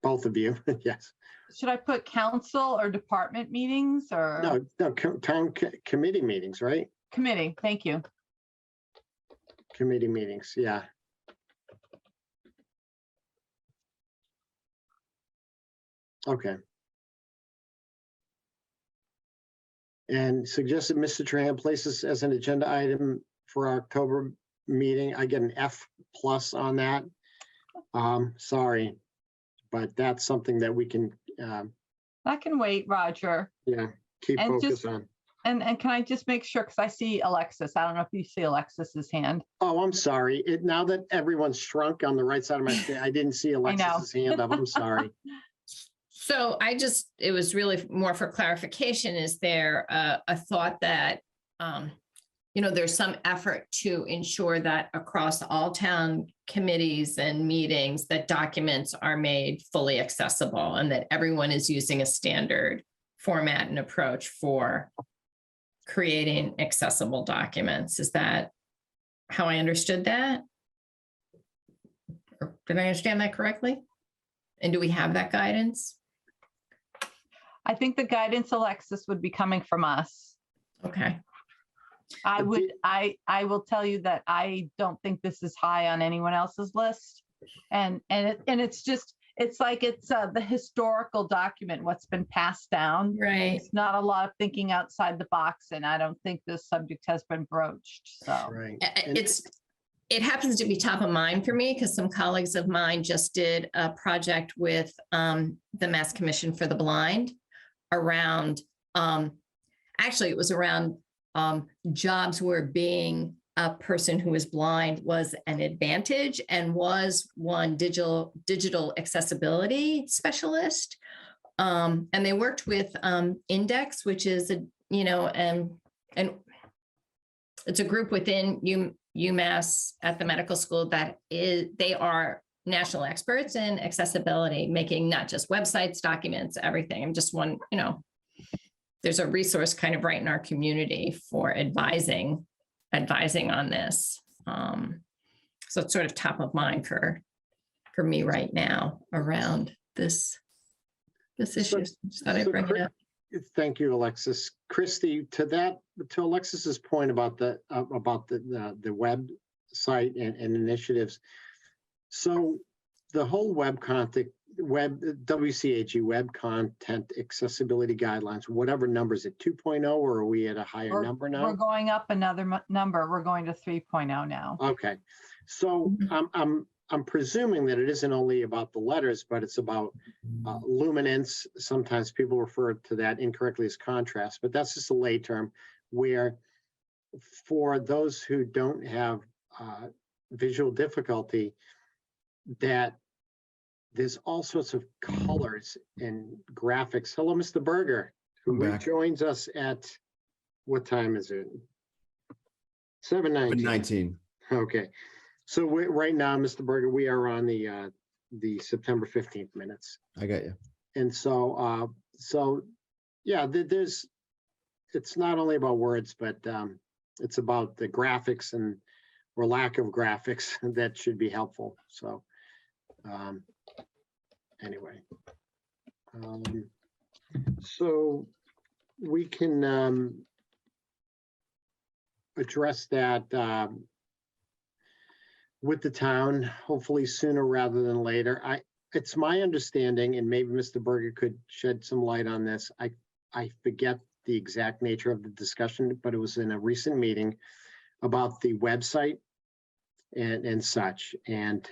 Both of you. Yes. Should I put council or department meetings or? No, town committee meetings, right? Committee. Thank you. Committee meetings. Yeah. Okay. And suggested Mr. Tran places as an agenda item for our October meeting. I get an F+ on that. Sorry, but that's something that we can. That can wait, Roger. Yeah, keep And focus on. And can I just make sure, because I see Alexis, I don't know if you see Alexis's hand. Oh, I'm sorry. Now that everyone's shrunk on the right side of my screen, I didn't see Alexis's hand up. I'm sorry. So it was really more for clarification. Is there a thought that, there's some effort to ensure that across all town committees and meetings, that documents are made fully accessible and that everyone is using a standard format and approach for creating accessible documents? Is that how I understood that? Or did I understand that correctly? And do we have that guidance? I think the guidance, Alexis, would be coming from us. Okay. I will tell you that I don't think this is high on anyone else's list. And it's like it's the historical document, what's been passed down. Right. It's not a lot of thinking outside the box, and I don't think this subject has been broached, so. Right. It happens to be top of mind for me because some colleagues of mine just did a project with the Mass Commission for the Blind around, actually it was around jobs where being a person who is blind was an advantage, and was one digital accessibility specialist. And they worked with Index, which is and it's a group within UMass at the medical school they are national experts in accessibility, making not just websites, documents, everything. I'm just one, there's a resource kind of right in our community for advising on this. So it's sort of top of mind for me right now around this issue. Just thought I'd bring it up. Thank you, Alexis. Christy, to Alexis's point about the website and initiatives. So the whole WCAG web content accessibility guidelines, whatever number is it, 2.0, or are we at a higher number now? We're going up another number. We're going to 3.0 now. Okay, so I'm presuming that it isn't only about the letters, but it's about luminance. Sometimes people refer to that incorrectly as contrast, but that's just a lay term, where for those who don't have visual difficulty, that there's all sorts of colors and graphics. Hello, Mr. Berger, who joins us at, what time is it? 7:19. 19. Okay. So right now, Mr. Berger, we are on the September 15th minutes. I got you. And so, yeah, it's not only about words, but it's about the graphics or lack of graphics that should be helpful. So anyway, so we can address that with the town, hopefully sooner rather than later. It's my understanding, and maybe Mr. Berger could shed some light on this. I forget the exact nature of the discussion, but it was in a recent meeting about the website and such. And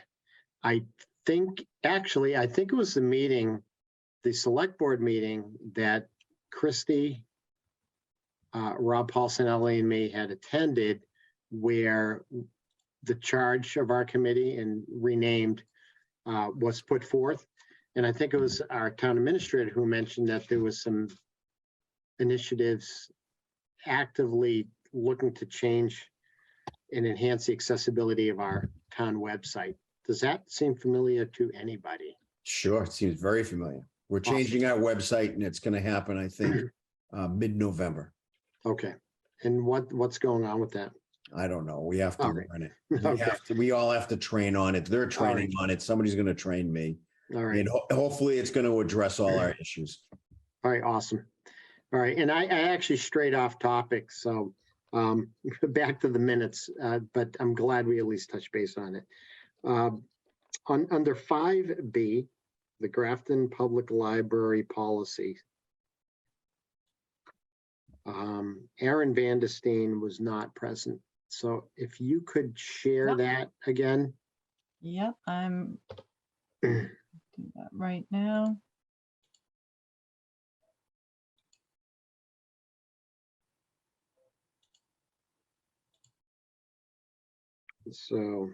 I think it was the select board meeting that Christy, Rob Paulsonelli, and me had attended, where the charge of our committee and renamed was put forth. And I think it was our town administrator who mentioned that there was some initiatives actively looking to change and enhance the accessibility of our town website. Does that seem familiar to anybody? Sure, it seems very familiar. We're changing our website, and it's going to happen, I think, mid-November. Okay. And what's going on with that? I don't know. We have to learn it. Okay. We all have to train on it. They're training on it. Somebody's going to train me. All right. And hopefully it's going to address all our issues. All right, awesome. All right, and I actually strayed off topic, so back to the minutes, but I'm glad we at least touched base on it. Under 5B, the Grafton Public Library policy, Aaron Vandestein was not present. So if you could share that again. Yep, I'm doing that right now. So,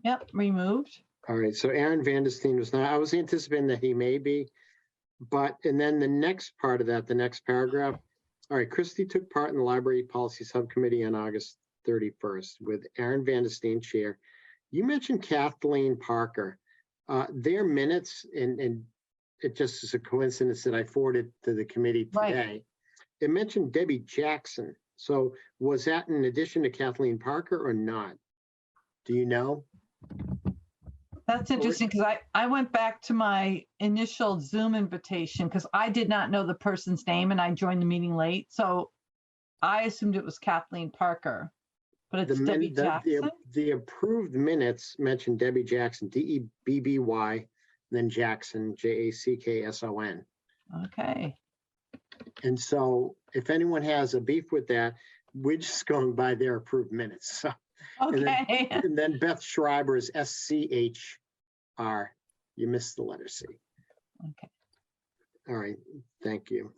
Yep, removed. all right, so Aaron Vandestein was not, I was anticipating that he may be, but, and then the next part of that, the next paragraph. All right, Christie took part in the library policy subcommittee on August 31st with Aaron Vandestein chair. You mentioned Kathleen Parker. Their minutes, and it just is a coincidence that I forwarded to the committee Right. today. It mentioned Debbie Jackson. So was that in addition to Kathleen Parker or not? Do you know? That's interesting because I went back to my initial Zoom invitation because I did not know the person's name and I joined the meeting late. So I assumed it was Kathleen Parker, but it's Debbie Jackson. The approved minutes mentioned Debbie Jackson, Debby, then Jackson, Jackson. Okay. And so if anyone has a beef with that, we're just going by their approved minutes. So, Okay. and then Beth Schreiber is SCHR. You missed the letter C. Okay. All right, thank you.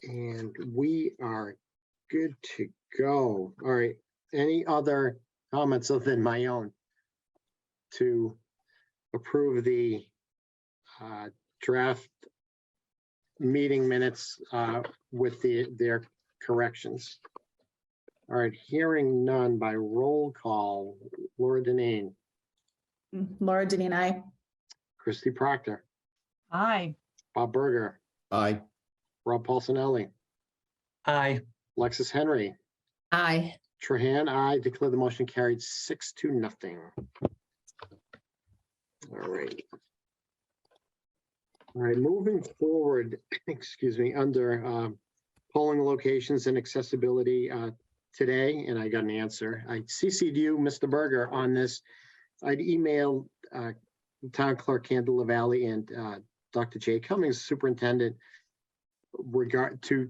And we are good to go. All right, any other comments other than my own to approve the draft meeting minutes with their corrections? All right, hearing none by roll call. Laura Deneen, Laura Denine, aye. Christy Proctor, Hi. Bob Berger, Aye. Rob Paulsonelli, Aye. Alexis Henry, Aye. Trahan, I declare the motion carried 6-0. All right. All right, moving forward, excuse me, under polling locations and accessibility today, and I got an answer. I CC'd you, Mr. Berger, on this. I'd emailed Town Clerk Candela Valley and Dr. Jay Cummings, Superintendent, regard to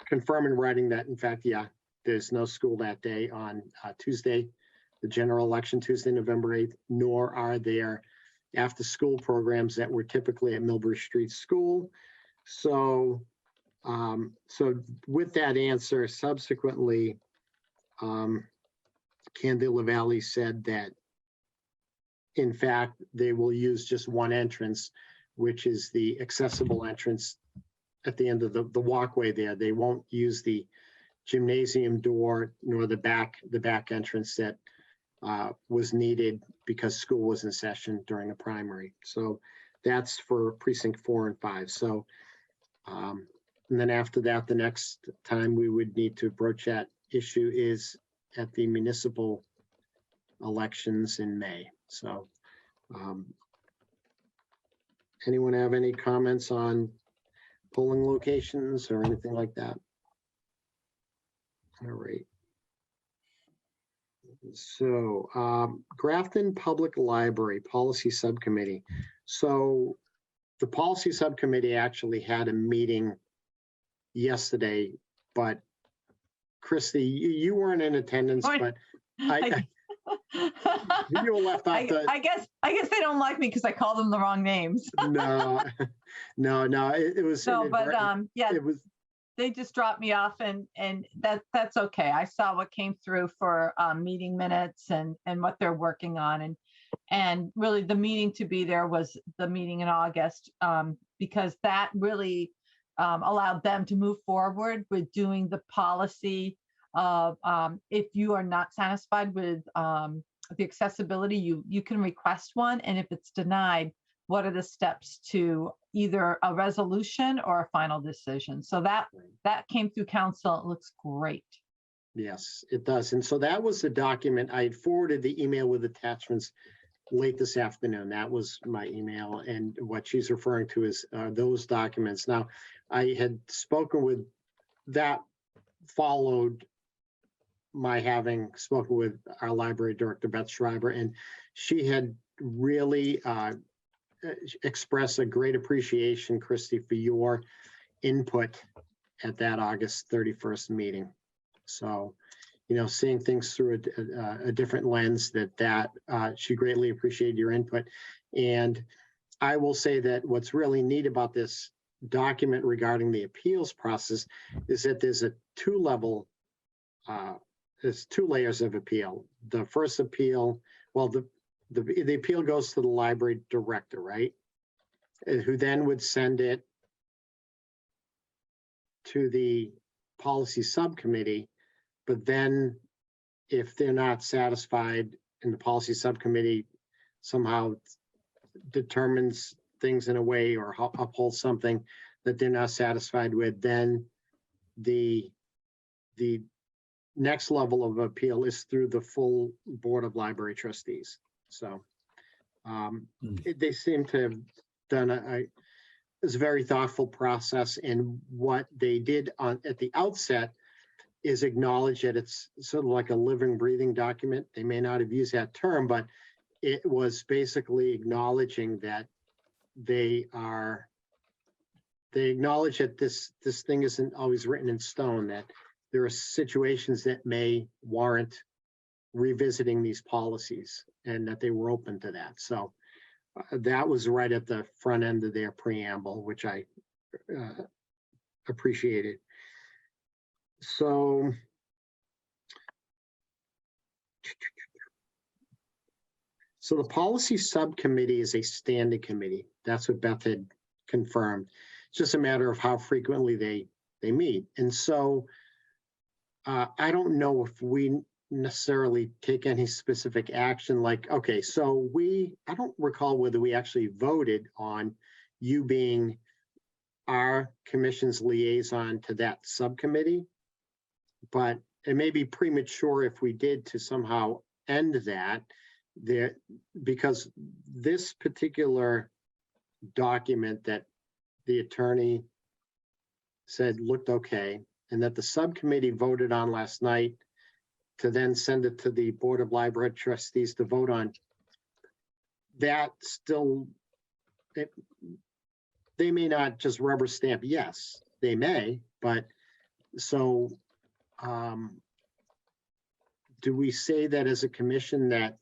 confirm in writing that, in fact, yeah, there's no school that day on Tuesday, the general election, Tuesday, November 8th, nor are there after-school programs that were typically at Millbury Street School. So, so with that answer, subsequently, Candela Valley said that, in fact, they will use just one entrance, which is the accessible entrance at the end of the walkway there. They won't use the gymnasium door nor the back entrance that was needed because school was in session during the primary. So that's for precinct 4 and 5. So, and then after that, the next time we would need to broach that issue is at the municipal elections in May. So, anyone have any comments on polling locations or anything like that? All right. So Grafton Public Library Policy Subcommittee. So the Policy Subcommittee actually had a meeting yesterday, but Christy, you weren't in attendance, but you were left off the. I guess they don't like me because I call them the wrong names. No, it was. No, but yeah, it was. They just dropped me off, and that's okay. I saw what came through for meeting minutes and what they're working on, and really the meeting to be there was the meeting in August, because that really allowed them to move forward with doing the policy of if you are not satisfied with the accessibility, you can request one, and if it's denied, what are the steps to either a resolution or a final decision? So that came through council. It looks great. Yes, it does. And so that was the document. I had forwarded the email with attachments late this afternoon. That was my email. And what she's referring to is those documents. Now, I had spoken with, that followed my having spoken with our library director, Beth Schreiber, and she had really express a great appreciation, Christy, for your input at that August 31st meeting. So, you know, seeing things through a different lens, that she greatly appreciated your input. And I will say that what's really neat about this document regarding the appeals process is that there's a 2-level there's two layers of appeal. The first appeal, well, the appeal goes to the library director, right? Who then would send it to the policy subcommittee. But then if they're not satisfied and the policy subcommittee somehow determines things in a way or upholds something that they're not satisfied with, then the next level of appeal is through the full Board of Library Trustees. So they seem to have done it's a very thoughtful process, and what they did at the outset is acknowledge that it's sort of like a living, breathing document. They may not have used that term, but it was basically acknowledging that they acknowledge that this thing isn't always written in stone, that there are situations that may warrant revisiting these policies, and that they were open to that. So that was right at the front end of their preamble, which I appreciated. So the policy subcommittee is a standing committee. That's what Beth had confirmed. It's just a matter of how frequently they meet. And so I don't know if we necessarily take any specific action, like, okay, so I don't recall whether we actually voted on you being our commission's liaison to that subcommittee, but it may be premature if we did to somehow end that there, because this particular document that the attorney said looked okay, and that the subcommittee voted on last night to then send it to the Board of Library Trustees to vote on, that still, they may not just rubber stamp yes, they may, but so do we say that as a commission that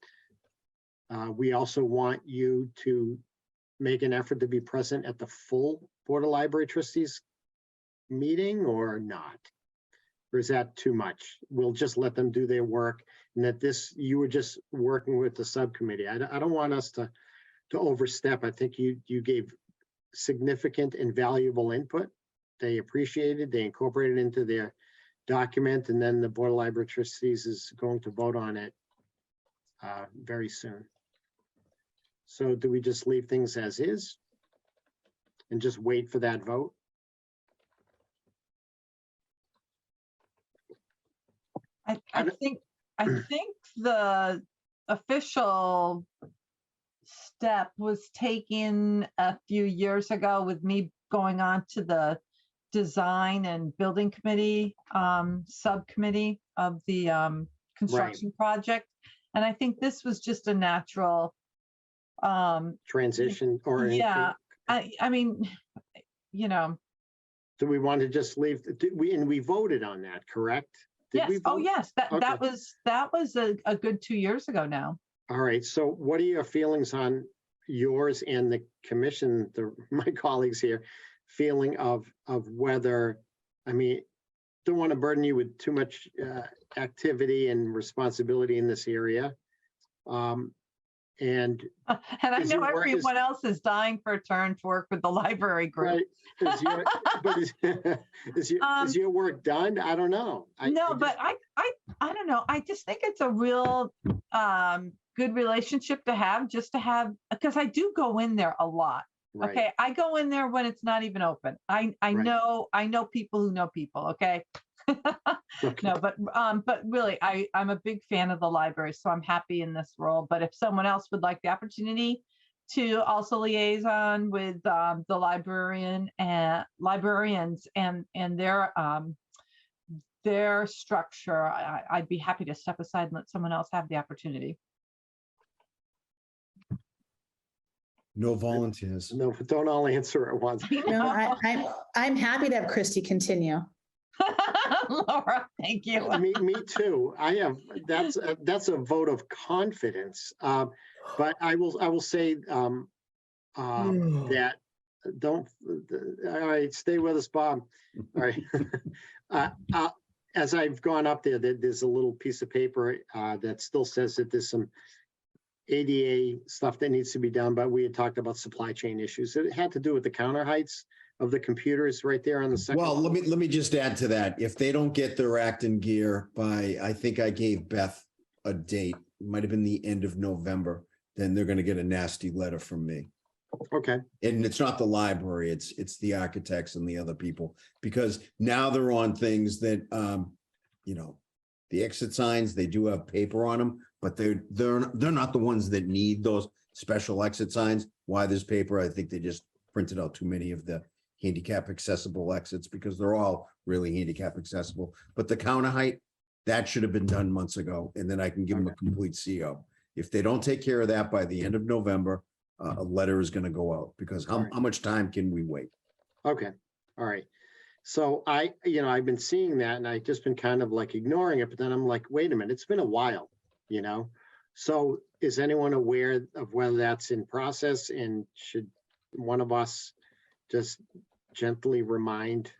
we also want you to make an effort to be present at the full Board of Library Trustees meeting, or not? Or is that too much? We'll just let them do their work, and that you were just working with the subcommittee. I don't want us to overstep. I think you gave significant and valuable input. They appreciated, they incorporated into their document, and then the Board of Library Trustees is going to vote on it very soon. So do we just leave things as is and just wait for that vote? I think the official step was taken a few years ago with me going on to the design and building committee subcommittee of the construction project. And I think this was just a natural Transition or yeah. I mean, you know. Do we want to just leave? We voted on that, correct? Did Yes. we Oh, vote? yes. Okay. That was a good 2 years ago now. All right. So what are your feelings on yours and the commission, my colleagues here, feeling of whether, I mean, don't want to burden you with too much activity and responsibility in this area. And I is know your work everyone else is dying for a turn to work with the library group. right, is your work done? I don't know. I don't know. I just think it's a real good relationship to have, because I do go in there a lot. Right. Okay. I go in there when it's not even open. I know people who know people. Okay. Okay. No, but really, I'm a big fan of the library, so I'm happy in this role. But if someone else would like the opportunity to also liaison with the librarians and their structure, I'd be happy to step aside and let someone else have the opportunity. No volunteers. No, don't all answer at once. No, I'm happy to have Christy continue. Laura, thank you. Me too. That's a vote of confidence. But I will say that all right, stay with us, Bob. All right. as I've gone up there, there's a little piece of paper that still says that there's some ADA stuff that needs to be done, but we had talked about supply chain issues. It had to do with the counter heights of the computers right there on the second. Well, let me just add to that. If they don't get their act in gear by, I think I gave Beth a date, it might have been the end of November, then they're going to get a nasty letter from me. Okay, And it's not the library, it's the architects and the other people, because now they're on things that, you know, the exit signs, they do have paper on them, but they're not the ones that need those special exit signs. Why there's paper? I think they just printed out too many of the handicap accessible exits because they're all really handicap accessible. But the counter height, that should have been done months ago, and then I can give them a complete CO. If they don't take care of that by the end of November, a letter is going to go out, because how much time can we wait? okay, all right. So I've been seeing that and I've just been kind of like ignoring it, but then I'm like, wait a minute, it's been a while, you know? So is anyone aware of whether that's in process, and should one of us just gently remind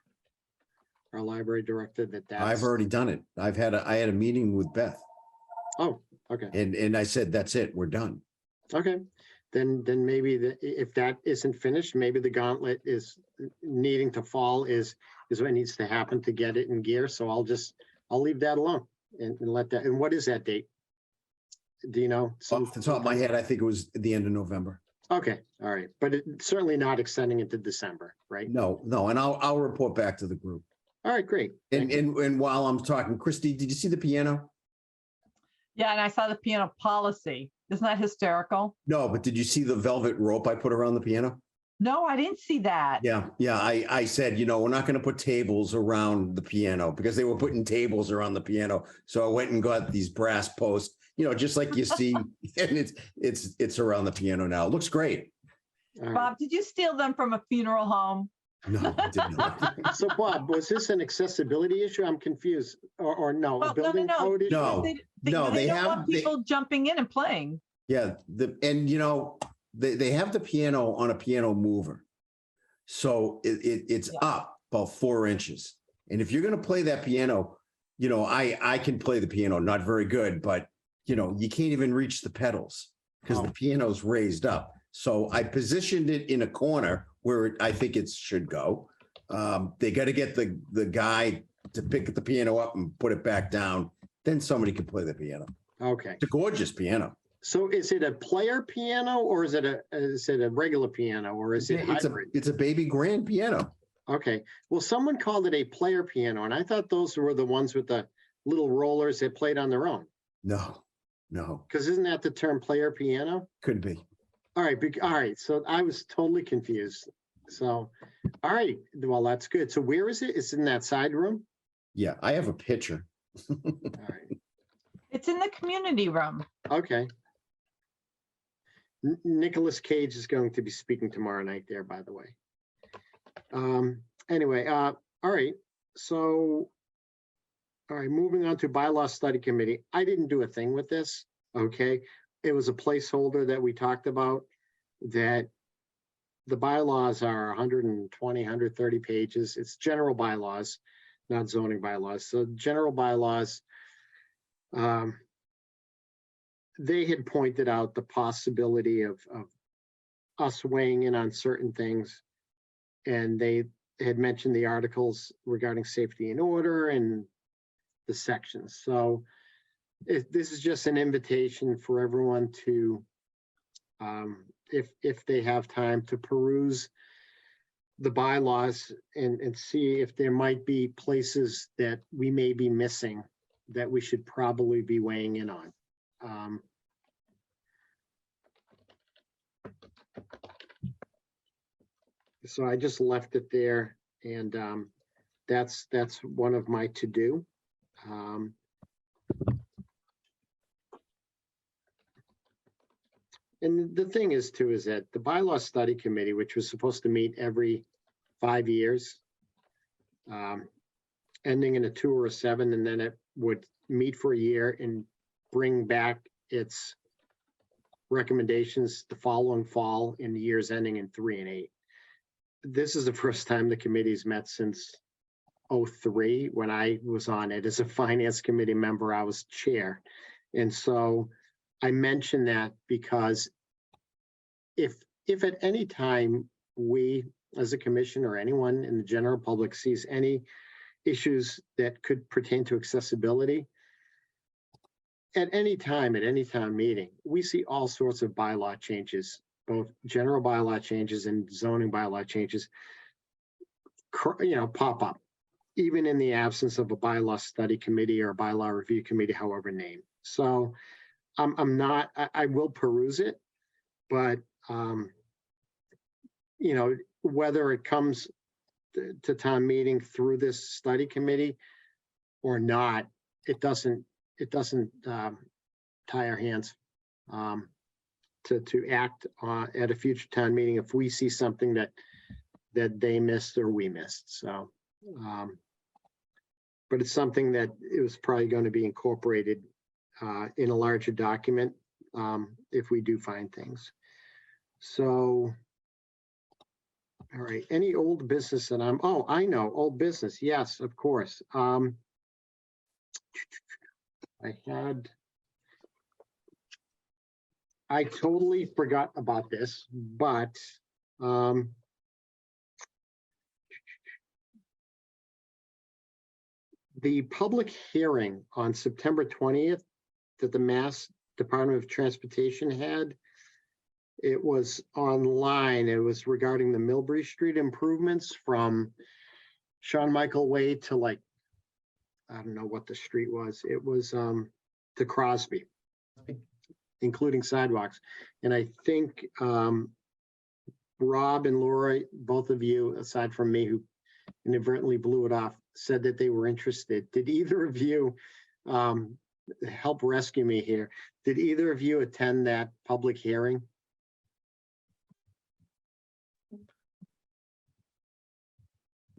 our library director that that's? I've already done it. I had a meeting with Beth, Oh, okay, and I said, that's it, we're done. okay. Then maybe if that isn't finished, maybe the gauntlet is needing to fall is what needs to happen to get it in gear. So I'll leave that alone and let that. And what is that date? Do you know? Off the top of my head, I think it was the end of November. Okay, all right, but it's certainly not extending into December, right? No, and I'll report back to the group. All right, great. And while I'm talking, Christy, did you see the piano? Yeah, and I saw the piano policy. Isn't that hysterical? No, but did you see the velvet rope I put around the piano? No, I didn't see that. Yeah. I said, we're not going to put tables around the piano, because they were putting tables around the piano. So I went and got these brass posts, just like you see, and it's around the piano now. It looks great. All right. Bob, did you steal them from a funeral home? No, I did not. So Bob, was this an accessibility issue? I'm confused, or no, a Well, building code issue? No. They No, they don't have- want people jumping in and playing. Yeah, they have the piano on a piano mover. So it's up about 4 inches. And if you're going to play that piano, I can play the piano, not very good, but you can't even reach the pedals because the piano's raised up. So I positioned it in a corner where I think it should go. They got to get the guy to pick the piano up and put it back down. Then somebody can play the piano. Okay. It's a gorgeous piano. So is it a player piano, or is it a regular piano, or is it hybrid? It's a baby grand piano. Okay. Well, someone called it a player piano, and I thought those were the ones with the little rollers that played on their own. No. Because isn't that the term player piano? Could be. All right. So I was totally confused. So, all right. Well, that's good. So where is it? It's in that side room? Yeah, I have a picture. All right. It's in the community room. Okay. Nicolas Cage is going to be speaking tomorrow night there, by the way. Anyway, all right. So, all right, moving on to bylaw study committee. I didn't do a thing with this, okay? It was a placeholder that we talked about, that the bylaws are 120, 130 pages. It's general bylaws, not zoning bylaws. So general bylaws, they had pointed out the possibility of us weighing in on certain things. And they had mentioned the articles regarding safety and order and the sections. So this is just an invitation for everyone to, if they have time, to peruse the bylaws and see if there might be places that we may be missing that we should probably be weighing in on. So I just left it there, and that's one of my to-do. And the thing is too, is that the bylaw study committee, which was supposed to meet every 5 years, ending in a 2 or a 7, and then it would meet for a year and bring back its recommendations the following fall in the years ending in 3 and 8. This is the first time the committee's met since 2003 when I was on it as a finance committee member. I was chair. And so I mention that because if at any time we as a commission or anyone in the general public sees any issues that could pertain to accessibility, at any time meeting, we see all sorts of bylaw changes, both general bylaw changes and zoning bylaw changes, pop up, even in the absence of a bylaw study committee or a bylaw review committee, however named. So I will peruse it, but whether it comes to town meeting through this study committee or not, it doesn't tie our hands to act at a future town meeting if we see something that they missed or we missed. So, but it's something that it was probably going to be incorporated in a larger document if we do find things. So, all right, any old business that I know, old business. Yes, of course. I totally forgot about this, but the public hearing on September 20th that the Mass Department of Transportation had, it was online. It was regarding the Millbury Street improvements from Sean Michael Way to I don't know what the street was. It was to Crosby, including sidewalks. And I think Rob and Laura, both of you, aside from me, who inadvertently blew it off, said that they were interested. Did either of you help rescue me here? Did either of you attend that public hearing?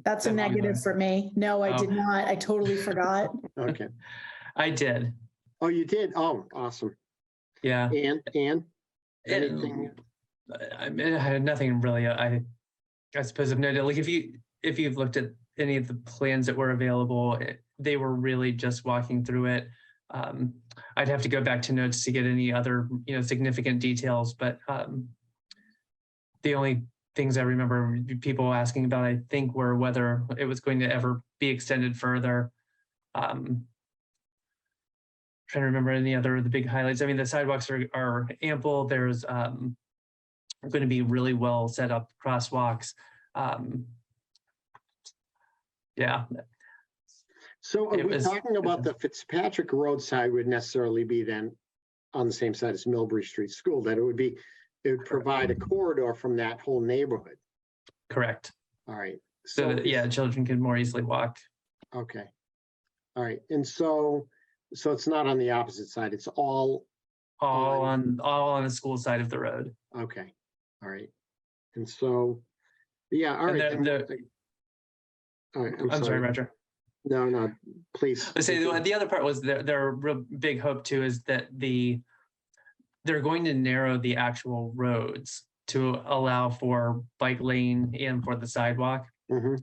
That's a negative for me. No, I did not. I totally forgot. Okay. I did. Oh, you did? Oh, awesome. Yeah. And anything? I had nothing really. I suppose I've noted, like, if you've looked at any of the plans that were available, they were really just walking through it. I'd have to go back to notes to get any other, significant details, but the only things I remember people asking about, I think, were whether it was going to ever be extended further. Trying to remember any other of the big highlights. I mean, the sidewalks are ample. There's going to be really well set up crosswalks. Yeah. So are we talking about the Fitzpatrick Road side would necessarily be then on the same side as Millbury Street School, that it would provide a corridor from that whole neighborhood? Correct. All right. So that, yeah, children can more easily walk. Okay. All right. And so it's not on the opposite side. It's all on the school side of the road. Okay. All right. And so, yeah. All right. All right. I'm sorry, Roger. No, please. I say the other part was their real big hope too is that they're going to narrow the actual roads to allow for bike lane and for the sidewalk. Mm-hmm.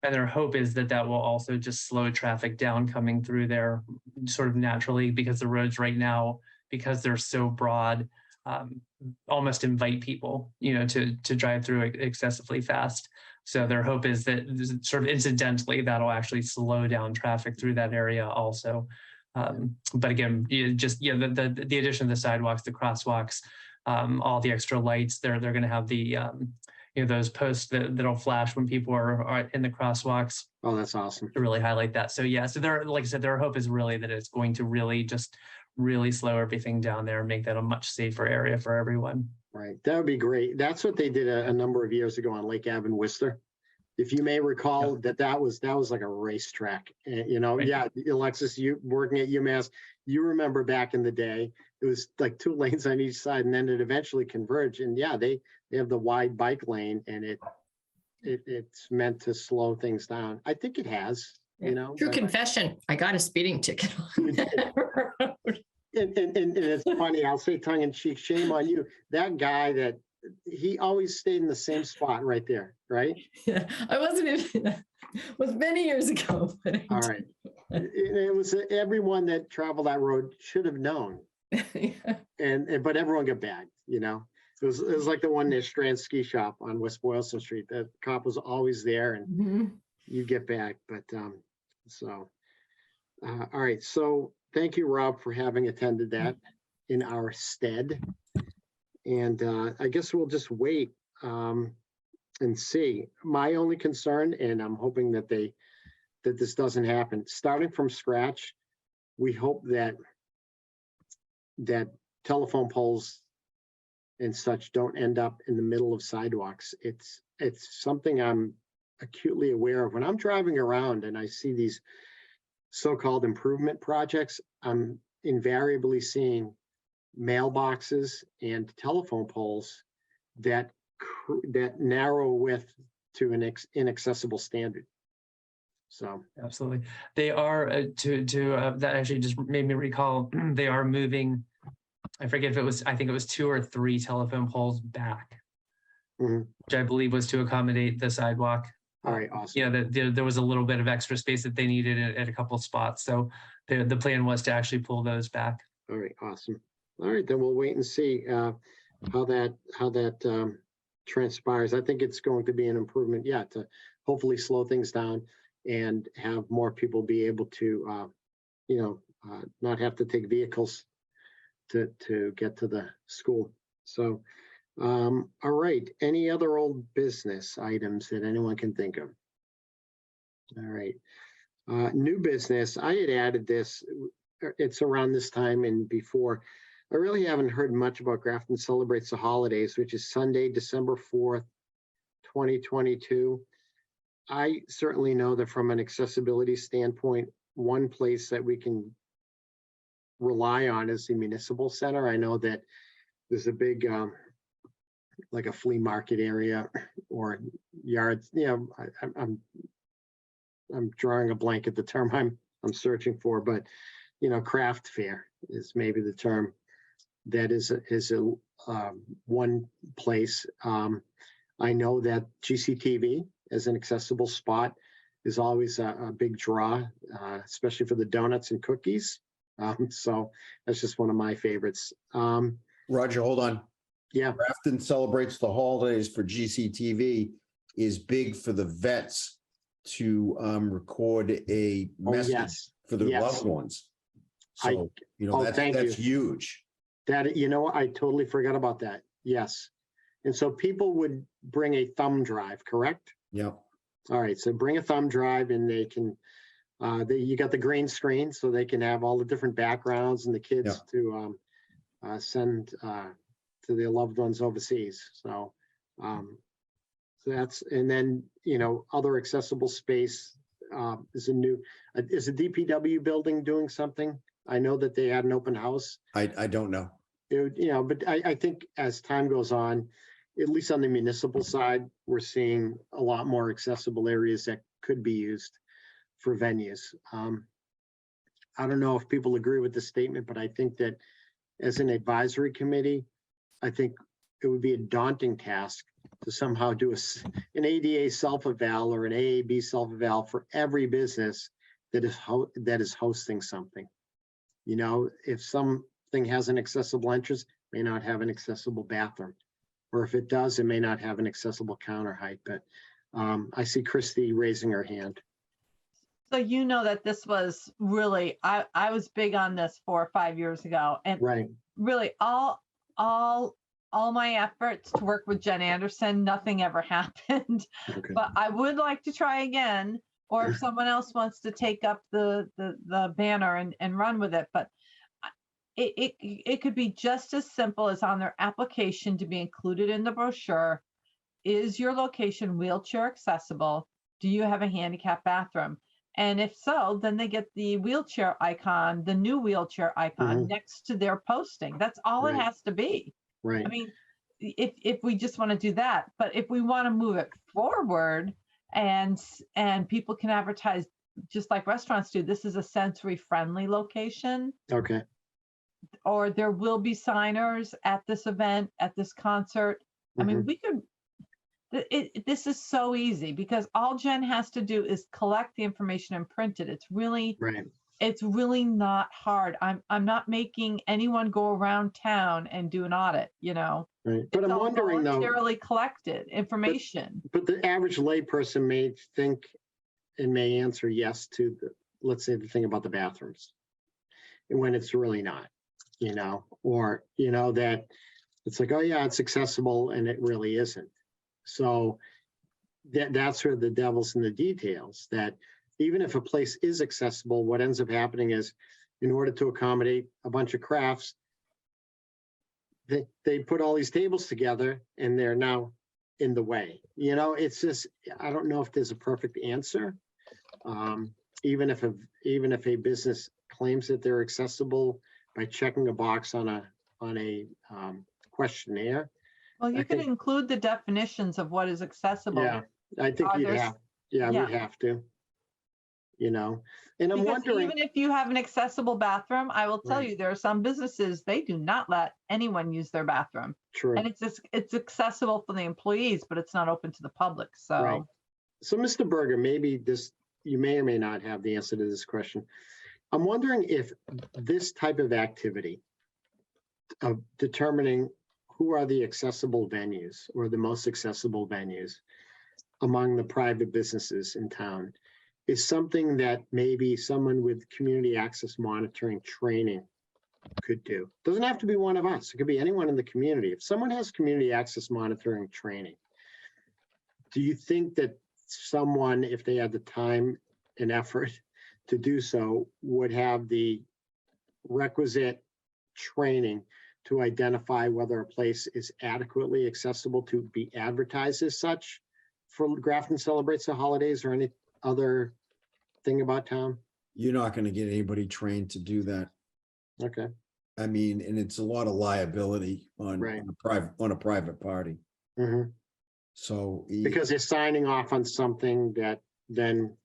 And their hope is that will also just slow traffic down coming through there sort of naturally, because the roads right now, because they're so broad, almost invite people, to drive through excessively fast. So their hope is that sort of incidentally, that'll actually slow down traffic through that area also. But again, the addition of the sidewalks, the crosswalks, all the extra lights, they're going to have the those posts that'll flash when people are in the crosswalks. Oh, that's awesome. To really highlight that. So yeah, so like I said, their hope is really that it's going to really slow everything down there and make that a much safer area for everyone. Right. That would be great. That's what they did a number of years ago on Lake Ave in Worcester. If you may recall, that was like a racetrack. Right. Yeah, Alexis, you working at UMass, you remember back in the day, it was like 2 lanes on each side, and then it eventually converged. And yeah, they have the wide bike lane, and it's meant to slow things down. I think it has, True confession, I got a speeding ticket on that road. And it's funny, I'll say tongue in cheek, shame on you. That guy that he always stayed in the same spot right there, right? Yeah, I wasn't in, it was many years ago. But I All right. It was everyone that traveled that road should have known, did. but everyone got bagged, you know? It was like the one near Strand Ski Shop on West Boylston Street. The cop was always there and Mhm. you get back, but, all right. So thank you, Rob, for having attended that in our stead. And I guess we'll just wait and see. My only concern, and I'm hoping that this doesn't happen, starting from scratch, we hope that telephone poles and such don't end up in the middle of sidewalks. It's something I'm acutely aware of. When I'm driving around and I see these so-called improvement projects, I'm invariably seeing mailboxes and telephone poles that narrow width to an inaccessible standard. So Absolutely. They are that actually just made me recall, they are moving, I forget if it was, I think it was 2 or 3 telephone poles back, Mhm. which I believe was to accommodate the sidewalk. all right, awesome. You know, there was a little bit of extra space that they needed at a couple of spots. So the plan was to actually pull those back. All right, awesome. All right, then we'll wait and see how that transpires. I think it's going to be an improvement, yeah, to hopefully slow things down and have more people be able to, not have to take vehicles to get to the school. So, all right, any other old business items that anyone can think of? All right, new business, I had added this, it's around this time and before. I really haven't heard much about Grafton Celebrates the Holidays, which is Sunday, December 4th, 2022. I certainly know that from an accessibility standpoint, one place that we can rely on is the municipal center. I know that there's a big, like a flea market area or yards, I'm drawing a blank at the term I'm searching for, but craft fair is maybe the term. That is one place. I know that GCTV as an accessible spot is always a big draw, especially for the donuts and cookies. So that's just one of my favorites. Roger, hold on. Yeah. Grafton Celebrates the Holidays for GCTV is big for the vets to record a message yes. for their Yes. loved ones. So, thank that's you. huge. That, I totally forgot about that. Yes. And so people would bring a thumb drive, correct? Yeah. All right. So bring a thumb drive and they can, you got the green screen so they can have all the different backgrounds and the kids to send to their loved ones overseas. So, that's, and then, other accessible space is is a DPW building doing something? I know that they had an open house. I don't know. But I think as time goes on, at least on the municipal side, we're seeing a lot more accessible areas that could be used for venues. I don't know if people agree with this statement, but I think that as an advisory committee, I think it would be a daunting task to somehow do an ADA self-eval or an AAB self-eval for every business that is hosting something. If something has an accessible entrance, it may not have an accessible bathroom. Or if it does, it may not have an accessible counter height. But I see Christy raising her hand. So that this was really, I was big on this 4 or 5 years ago. And Right. really all my efforts to work with Jen Anderson, nothing ever happened. Okay. But I would like to try again, or if someone else wants to take up the banner and run with it. But it could be just as simple as on their application to be included in the brochure. Is your location wheelchair accessible? Do you have a handicap bathroom? And if so, then they get the wheelchair icon, the new wheelchair icon next to their posting. That's all it has to be. Right. I mean, if we just want to do that, but if we want to move it forward and people can advertise just like restaurants do, this is a sensory friendly location. Okay. Or there will be signers at this event, at this concert. I mean, Mhm. we could, this is so easy because all Jen has to do is collect the information and print it. Right. It's really not hard. I'm not making anyone go around town and do an audit, Right. But It's I'm all wondering though, voluntarily collected information. but the average layperson may think and may answer yes to let's say the thing about the bathrooms. And when it's really not, or, that it's like, oh yeah, it's accessible and it really isn't. So that's where the devil's in the details, that even if a place is accessible, what ends up happening is in order to accommodate a bunch of crafts, they put all these tables together and they're now in the way. It's just, I don't know if there's a perfect answer. Even if a business claims that they're accessible by checking a box on a questionnaire. Well, you I can think- include the definitions of what is accessible. Yeah, I think Are you'd there- have, yeah, yeah. we'd have to. And I'm Because wondering, even if you have an accessible bathroom, I will tell Right. you, there are some businesses, they do not let anyone use their bathroom. true. And it's accessible for the employees, but it's not open to the public. Right. So So, Mr. Berger, maybe you may or may not have the answer to this question. I'm wondering if this type of activity of determining who are the accessible venues or the most accessible venues among the private businesses in town is something that maybe someone with community access monitoring training could do. Doesn't have to be one of us. It could be anyone in the community. If someone has community access monitoring training, do you think that someone, if they had the time and effort to do so, would have the requisite training to identify whether a place is adequately accessible to be advertised as such for Grafton Celebrates the Holidays or any other thing about town? You're not going to get anybody trained to do that. Okay, I mean, and it's a lot of liability on Right. a private party. mhm. So Because they're signing off on something that then,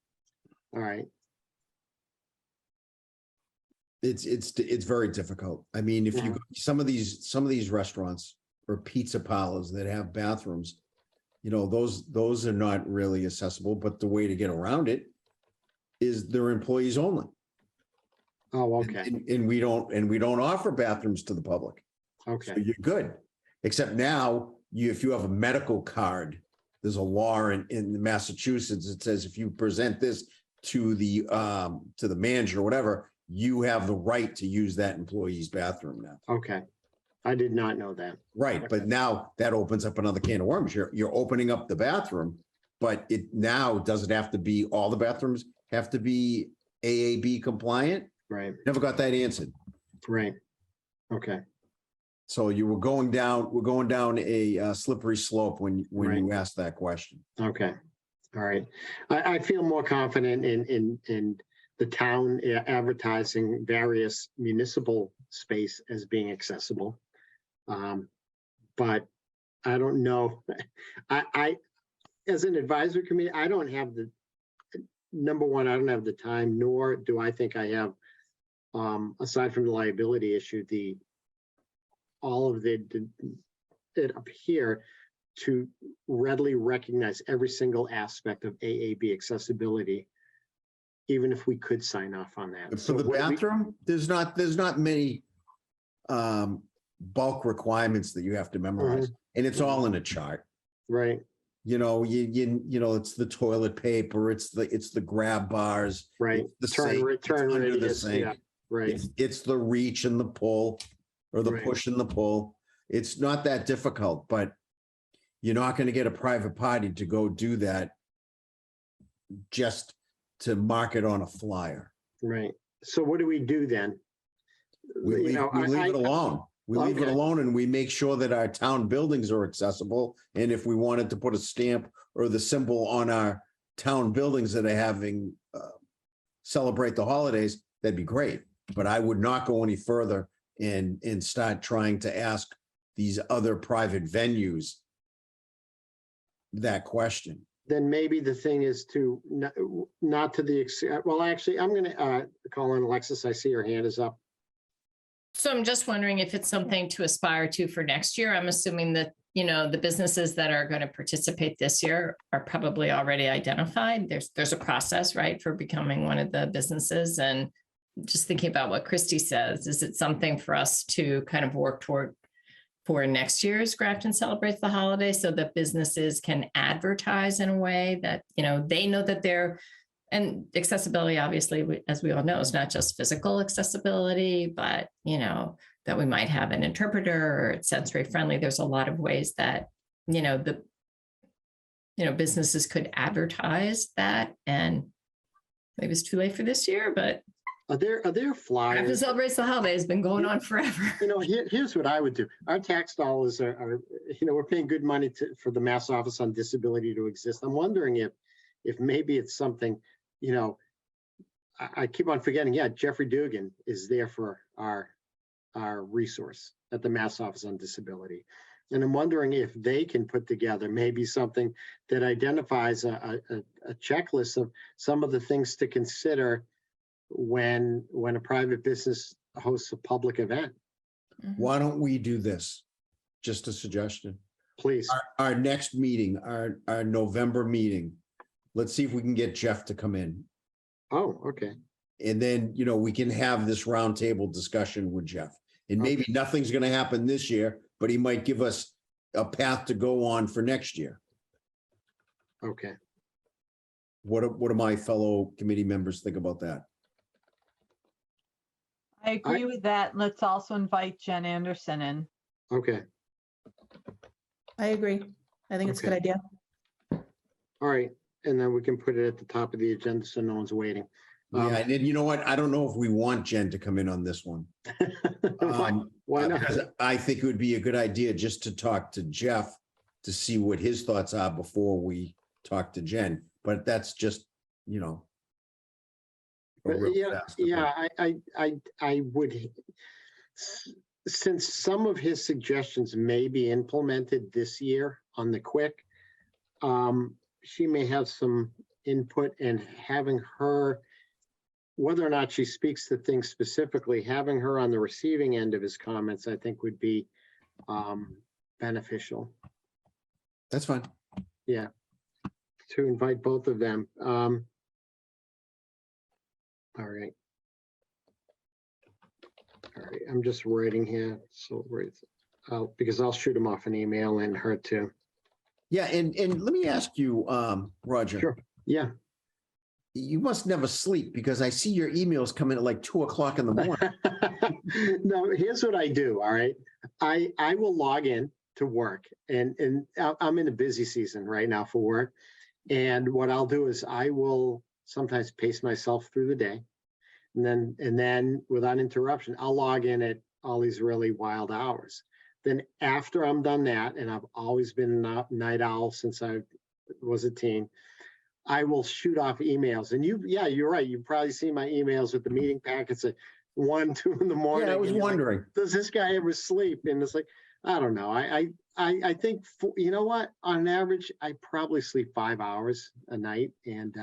all right, it's very difficult. I mean, if you Yeah. go some of these restaurants or pizza parlors that have bathrooms, those are not really accessible, but the way to get around it is they're employees only. oh, And- okay, And we don't offer bathrooms to the public. So okay, you're good. Except now, if you have a medical card, there's a law in Massachusetts that says if you present this to the manager or whatever, you have the right to use that employee's bathroom now. okay. I did not know that. Right, but now that opens up another can of worms. You're opening up the bathroom, but it now doesn't have to be, all the bathrooms have to be AAB compliant? Right, Never got that answered. right. Okay, So we're going down a slippery slope when you ask that question. okay. All right. I feel more confident in the town advertising various municipal space as being accessible. But I don't know. I, as an advisory committee, I don't have number one, I don't have the time, nor do I think I have, aside from the liability issue, all of it up here to readily recognize every single aspect of AAB accessibility, even if we could sign off on that. For So the what we- bathroom, there's not many bulk requirements that you have to memorize, and it's all in a chart. Right, It's the toilet paper, it's the grab bars, right. it's the Turn, sink, it's turn under the radius, sink. yeah, right, It's the reach and the pull, or the Right. push and the pull. It's not that difficult, but you're not going to get a private party to go do that just to mark it on a flyer. right. So what do we do then? We You leave, know, we leave I- it alone. We leave it Okay. alone, and we make sure that our town buildings are accessible. And if we wanted to put a stamp or the symbol on our town buildings that are having celebrate the holidays, that'd be great. But I would not go any further and start trying to ask these other private venues that question. Then maybe the thing is to not to the, well, actually, I'm going to call on Alexis. I see her hand is up. So I'm just wondering if it's something to aspire to for next year. I'm assuming that the businesses that are going to participate this year are probably already identified. There's a process, right, for becoming one of the businesses. And just thinking about what Christy says, is it something for us to kind of work toward for next year's Grafton Celebrates the Holiday so that businesses can advertise in a way that, they know that they're, and accessibility, obviously, as we all know, is not just physical accessibility, but, that we might have an interpreter or it's sensory friendly. There's a lot of ways that, businesses could advertise that. And maybe it's too late for this year, but Are there Grafton flyers? Celebrates the Holiday has been going on forever. Here's what I would do. Our tax dollars are we're paying good money for the Mass Office on Disability to exist. I'm wondering if maybe it's something, I keep on forgetting. Yeah, Jeffrey Dugan is there for our resource at the Mass Office on Disability. And I'm wondering if they can put together maybe something that identifies a checklist of some of the things to consider when a private business hosts a public event. Why don't we do this? Just a suggestion. Please. Our next meeting, our November meeting, let's see if we can get Jeff to come in. Oh, okay. And then, we can have this roundtable discussion with Jeff. And maybe nothing's going to happen this year, but he might give us a path to go on for next year. Okay. What do my fellow committee members think about that? I agree with that. Let's also invite Jen Anderson in. Okay. I agree. I think it's a good idea. All right. And then we can put it at the top of the agenda so no one's waiting. Yeah, and then you know what? I don't know if we want Jen to come in on this one. Why not? Because I think it would be a good idea just to talk to Jeff to see what his thoughts are before we talk to Jen. But that's just, a real fast approach. I would, since some of his suggestions may be implemented this year on the quick, she may have some input, and having her, whether or not she speaks to things specifically, having her on the receiving end of his comments, I think would be beneficial. That's fine. Yeah, to invite both of them. All right. All right, I'm just writing here. So because I'll shoot him off an email and her too. Yeah, and let me ask you, Roger. Sure. Yeah. You must never sleep because I see your emails come in at like 2:00 in the morning. No, here's what I do. All right. I will log in to work, and I'm in a busy season right now for work. And what I'll do is I will sometimes pace myself through the day. And then without interruption, I'll log in at all these really wild hours. Then after I'm done that, and I've always been a night owl since I was a teen, I will shoot off emails. And you're right. You probably see my emails with the meeting packets at 1, 2 in the morning. Yeah, I was wondering. Like, does this guy ever sleep? And it's like, I don't know. I think, you know what? On average, I probably sleep 5 hours a night, and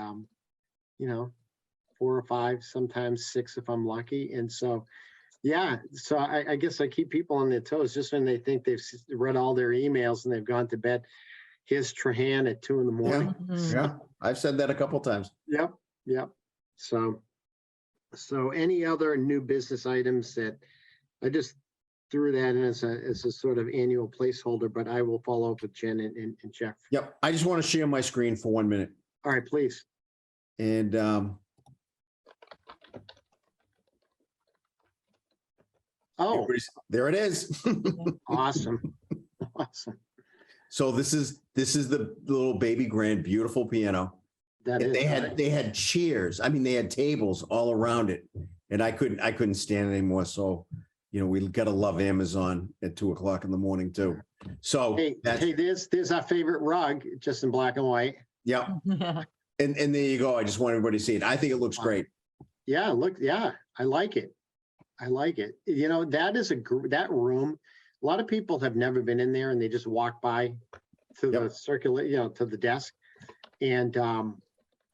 4 or 5, sometimes 6 if I'm lucky. And so, yeah. So I guess I keep people on their toes just when they think they've read all their emails and they've gone to bed. Here's Trahan at 2 in the morning. Yeah, I've said that a couple times. Yep. So any other new business items that I just threw that in as a sort of annual placeholder, but I will follow up with Jen and Jeff. Yep. I just want to share my screen for 1 minute. All right, please. And Oh, there it is. awesome. Awesome. So this is the little baby grand, beautiful piano. That And is. they had chairs. I mean, they had tables all around it, and I couldn't stand anymore. So, we got to love Amazon at 2:00 in the morning too. So Hey, there's our favorite rug, just in black and white. yeah. And there you go. I just want everybody to see it. I think it looks great. Yeah, I like it. That is that room. A lot of people have never been in there, and they just walk by to the circular, to the desk. And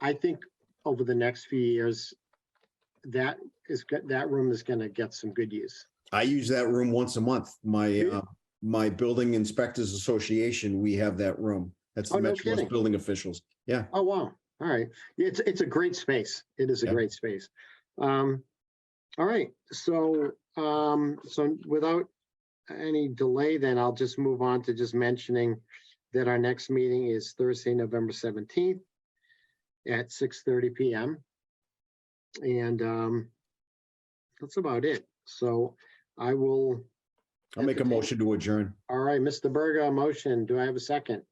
I think over the next few years, that room is going to get some good use. I use that room once a month. My my building inspectors association, we have that room. That's the Oh, no Metro West kidding. Building Officials. Yeah. Oh, wow. All right. Yeah, it's a great space. It is a Yeah. great space. All right. So without any delay, then I'll just move on to just mentioning that our next meeting is Thursday, November 17th at 6:30 PM. And that's about it. So I will. I'll make a entertain- motion to adjourn. All right, Mr. Berger, a motion. Do I have a second?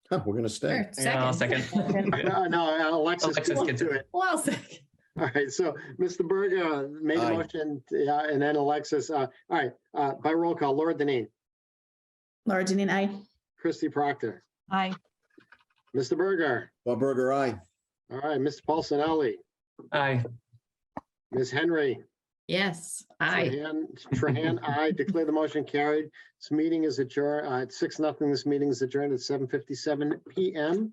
Huh, we're gonna stay. Sure, Yeah, I'll second. Yeah. No, Alexis Alexis will gets do it. it. Well, second. All right, so Mr. Berger made a Aye. motion, yeah, and then Alexis, all right, by roll call, Laura Denine, Laura Denine, aye. Christy Proctor, Aye. Mr. Berger, Bob Burger, aye. all right, Mr. Paulsonelli, Aye. Ms. Henry, Yes, aye. Trahan, I declare the motion carried. This meeting is adjourned, at 6-0. This meeting is adjourned at 7:57 PM.